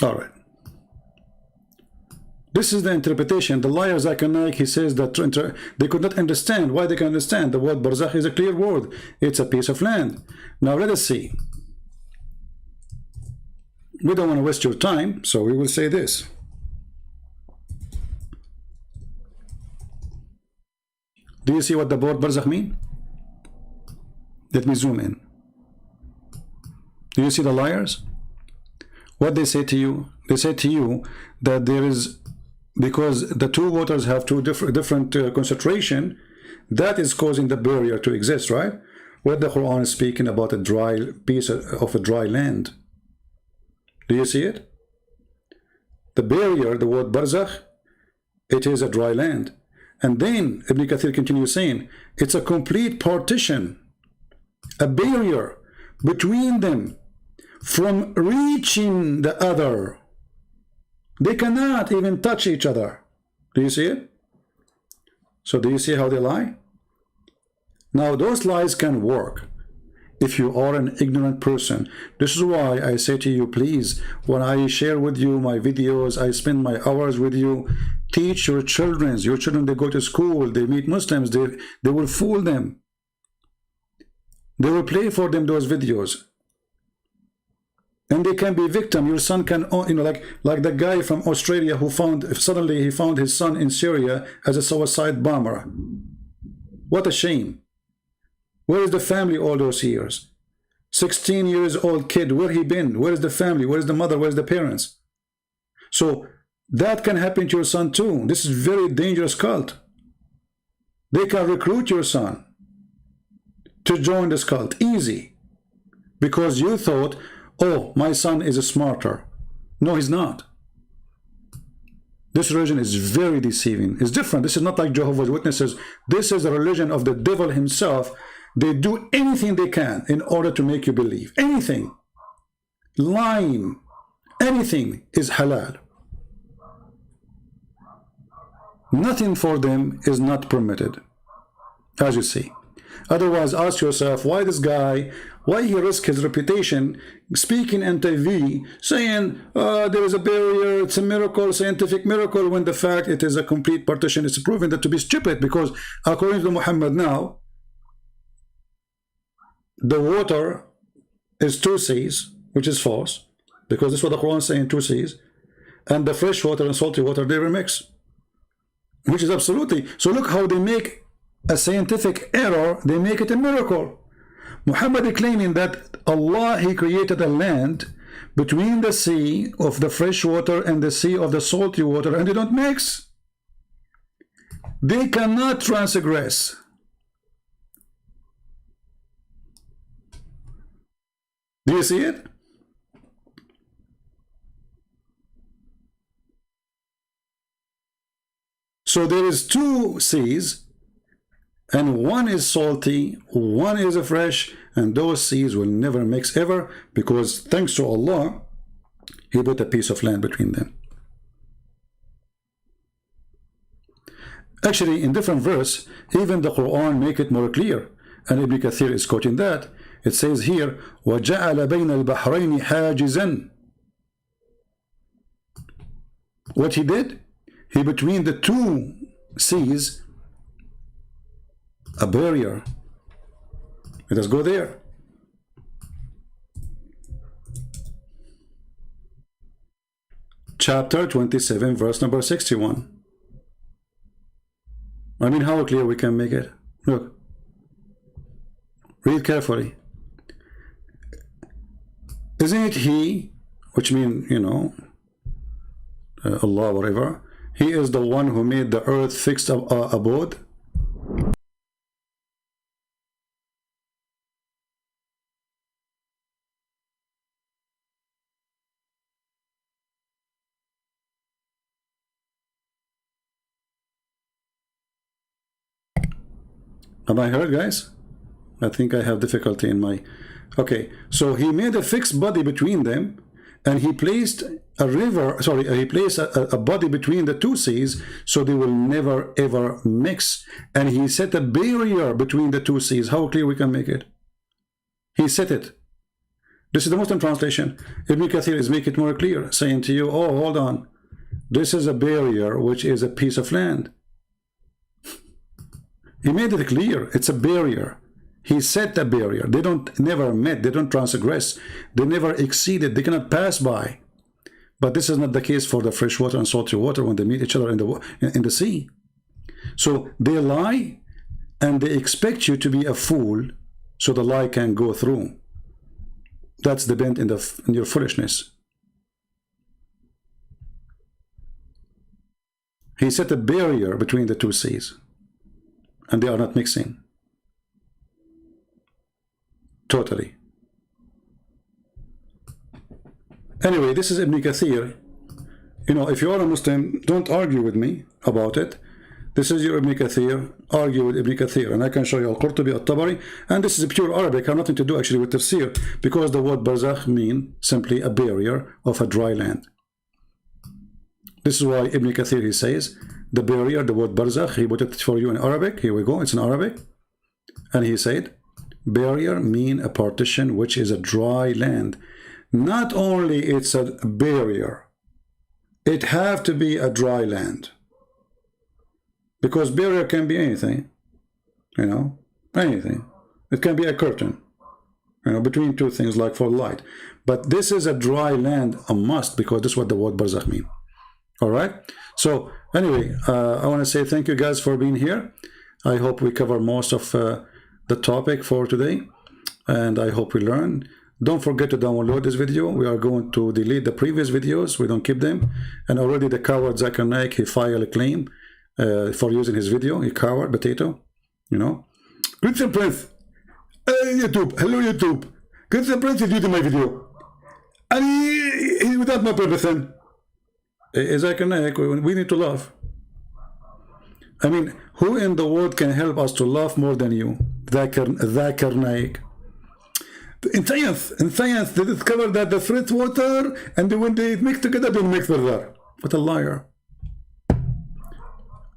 All right. This is the interpretation. The liar Zakir Naik, he says that they could not understand. Why they can understand? The word barzakh is a clear word. It's a piece of land. Now let us see. We don't want to waste your time, so we will say this. Do you see what the word barzakh mean? Let me zoom in. Do you see the liars? What they say to you? They say to you that there is, because the two waters have two different concentration, that is causing the barrier to exist, right? Where the Quran is speaking about a dry piece of a dry land. Do you see it? The barrier, the word barzakh, it is a dry land. And then Ibn Kathir continues saying, it's a complete partition, a barrier between them from reaching the other. They cannot even touch each other. Do you see it? So do you see how they lie? Now those lies can work if you are an ignorant person. This is why I say to you, please, when I share with you my videos, I spend my hours with you, teach your children. Your children, they go to school, they meet Muslims, they will fool them. They will play for them those videos. And they can be victim. Your son can, you know, like the guy from Australia who suddenly he found his son in Syria as a suicide bomber. What a shame. Where is the family all those years? 16 years old kid, where he been? Where is the family? Where is the mother? Where is the parents? So that can happen to your son too. This is very dangerous cult. They can recruit your son to join this cult easy, because you thought, oh, my son is smarter. No, he's not. This religion is very deceiving. It's different. This is not like Jehovah's Witnesses. This is a religion of the devil himself. They do anything they can in order to make you believe. Anything. Lying. Anything is halal. Nothing for them is not permitted, as you see. Otherwise, ask yourself, why this guy, why he risk his reputation speaking on TV, saying there is a barrier, it's a miracle, scientific miracle, when the fact it is a complete partition. It's proven that to be stupid, because according to Muhammad now, the water is two seas, which is false, because this is what the Quran is saying, two seas, and the fresh water and salty water, they remix, which is absolutely. So look how they make a scientific error, they make it a miracle. Muhammad is claiming that Allah, he created a land between the sea of the fresh water and the sea of the salty water, and they don't mix. They cannot transgress. Do you see it? So there is two seas, and one is salty, one is fresh, and those seas will never mix ever, because thanks to Allah, he put a piece of land between them. Actually, in different verse, even the Quran make it more clear, and Ibn Kathir is quoting that. It says here, وَجَعَلَ بَيْنَ الْبَحْرَيْنِ حَاجِزًا. What he did? He between the two seas, a barrier. Let us go there. Chapter 27, verse number 61. I mean, how clear we can make it. Look. Read carefully. Isn't it he, which means, you know, Allah, whatever, he is the one who made the earth fixed abode? Am I heard, guys? I think I have difficulty in my... Okay, so he made a fixed body between them, and he placed a river, sorry, he placed a body between the two seas, so they will never ever mix. And he set a barrier between the two seas. How clear we can make it? He set it. This is the Muslim translation. Ibn Kathir is making it more clear, saying to you, oh, hold on. This is a barrier, which is a piece of land. He made it clear. It's a barrier. He set a barrier. They don't never met. They don't transgress. They never exceeded. They cannot pass by. But this is not the case for the fresh water and salty water when they meet each other in the sea. So they lie, and they expect you to be a fool, so the lie can go through. That's the bent in your foolishness. He set a barrier between the two seas, and they are not mixing. Totally. Anyway, this is Ibn Kathir. You know, if you are a Muslim, don't argue with me about it. This is your Ibn Kathir. Argue with Ibn Kathir. And I can show you Al-Qurtubi, Al-Tabari. And this is pure Arabic. I have nothing to do actually with tafsir, because the word barzakh means simply a barrier of a dry land. This is why Ibn Kathir, he says, the barrier, the word barzakh, he put it for you in Arabic. Here we go. It's in Arabic. And he said, barrier mean a partition which is a dry land. Not only it's a barrier, it have to be a dry land, because barrier can be anything, you know, anything. It can be a curtain, you know, between two things, like for light. But this is a dry land, a must, because this is what the word barzakh mean. All right. So anyway, I want to say thank you guys for being here. I hope we cover most of the topic for today, and I hope we learn. Don't forget to download this video. We are going to delete the previous videos. We don't keep them. And already the coward Zakir Naik, he filed a claim for using his video. He coward potato, you know. Christian Prince, YouTube, hello YouTube. Christian Prince is using my video, and he without my permission. Zakir Naik, we need to laugh. I mean, who in the world can help us to laugh more than you? Zakir Naik. In science, they discovered that the fresh water and when they mix together, they mix further. What a liar.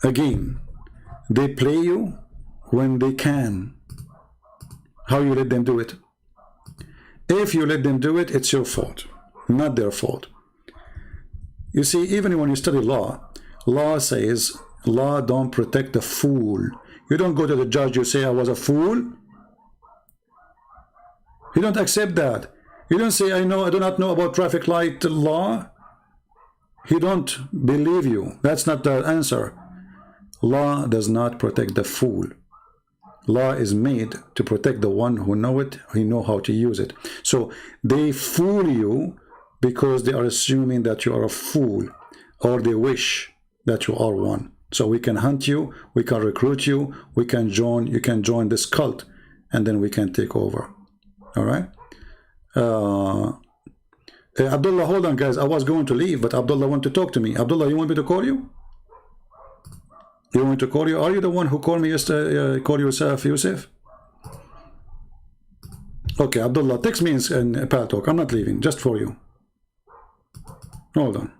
Again, they play you when they can. How you let them do it? If you let them do it, it's your fault, not their fault. You see, even when you study law, law says, law don't protect the fool. You don't go to the judge, you say, I was a fool. You don't accept that. You don't say, I do not know about traffic light law. He don't believe you. That's not the answer. Law does not protect the fool. Law is made to protect the one who know it, who know how to use it. So they fool you because they are assuming that you are a fool, or they wish that you are one. So we can hunt you, we can recruit you, you can join this cult, and then we can take over. All right. Abdullah, hold on, guys. I was going to leave, but Abdullah wanted to talk to me. Abdullah, you want me to call you? You want me to call you? Are you the one who called me yesterday? Call yourself Yusuf? Okay, Abdullah, text me in Pal Talk. I'm not leaving, just for you. Hold on.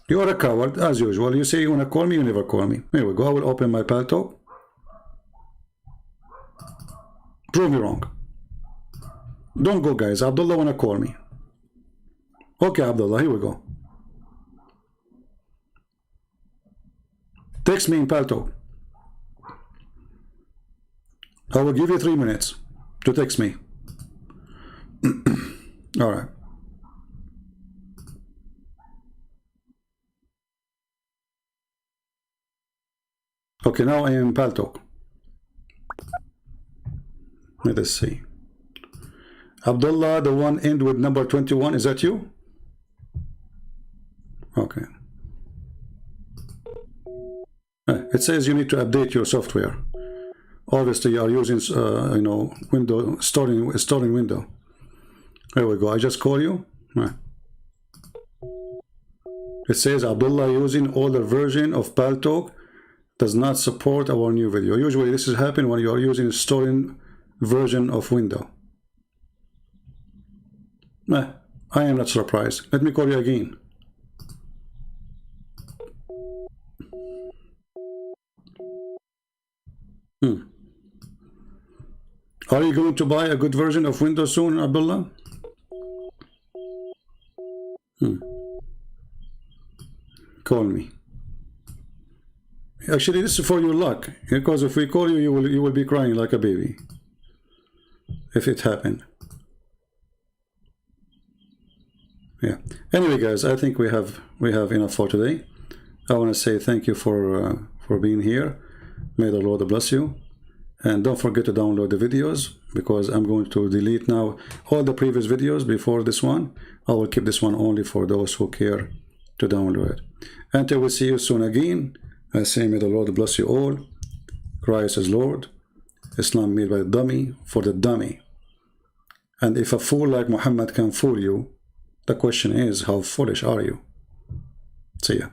You are a coward, as usual. You say you want to call me, you never call me. Here we go. I will open my Pal Talk. Prove me wrong. Don't go, guys. Abdullah wanna call me. Okay, Abdullah, here we go. Text me in Paltalk. I will give you 3 minutes to text me. All right. Okay, now I am in Paltalk. Let us see. Abdullah, the one end with number 21, is that you? Okay. It says you need to update your software. Obviously, you are using, window storing window. There we go. I just call you. It says Abdullah using older version of Paltalk does not support our new video. Usually this is happening when you are using a stolen version of Windows. I am not surprised. Let me call you again. Are you going to buy a good version of Windows soon, Abdullah? Call me. Actually, this is for your luck, because if we call you, you will be crying like a baby if it happened. Yeah. Anyway, guys, I think we have enough for today. I want to say thank you for being here. May the Lord bless you. And don't forget to download the videos, because I'm going to delete now all the previous videos before this one. I will keep this one only for those who care to download it. Until we see you soon again, I say may the Lord bless you all. Christ is Lord. Islam made by the dummy for the dummy. And if a fool like Muhammad can fool you, the question is, how foolish are you? See ya.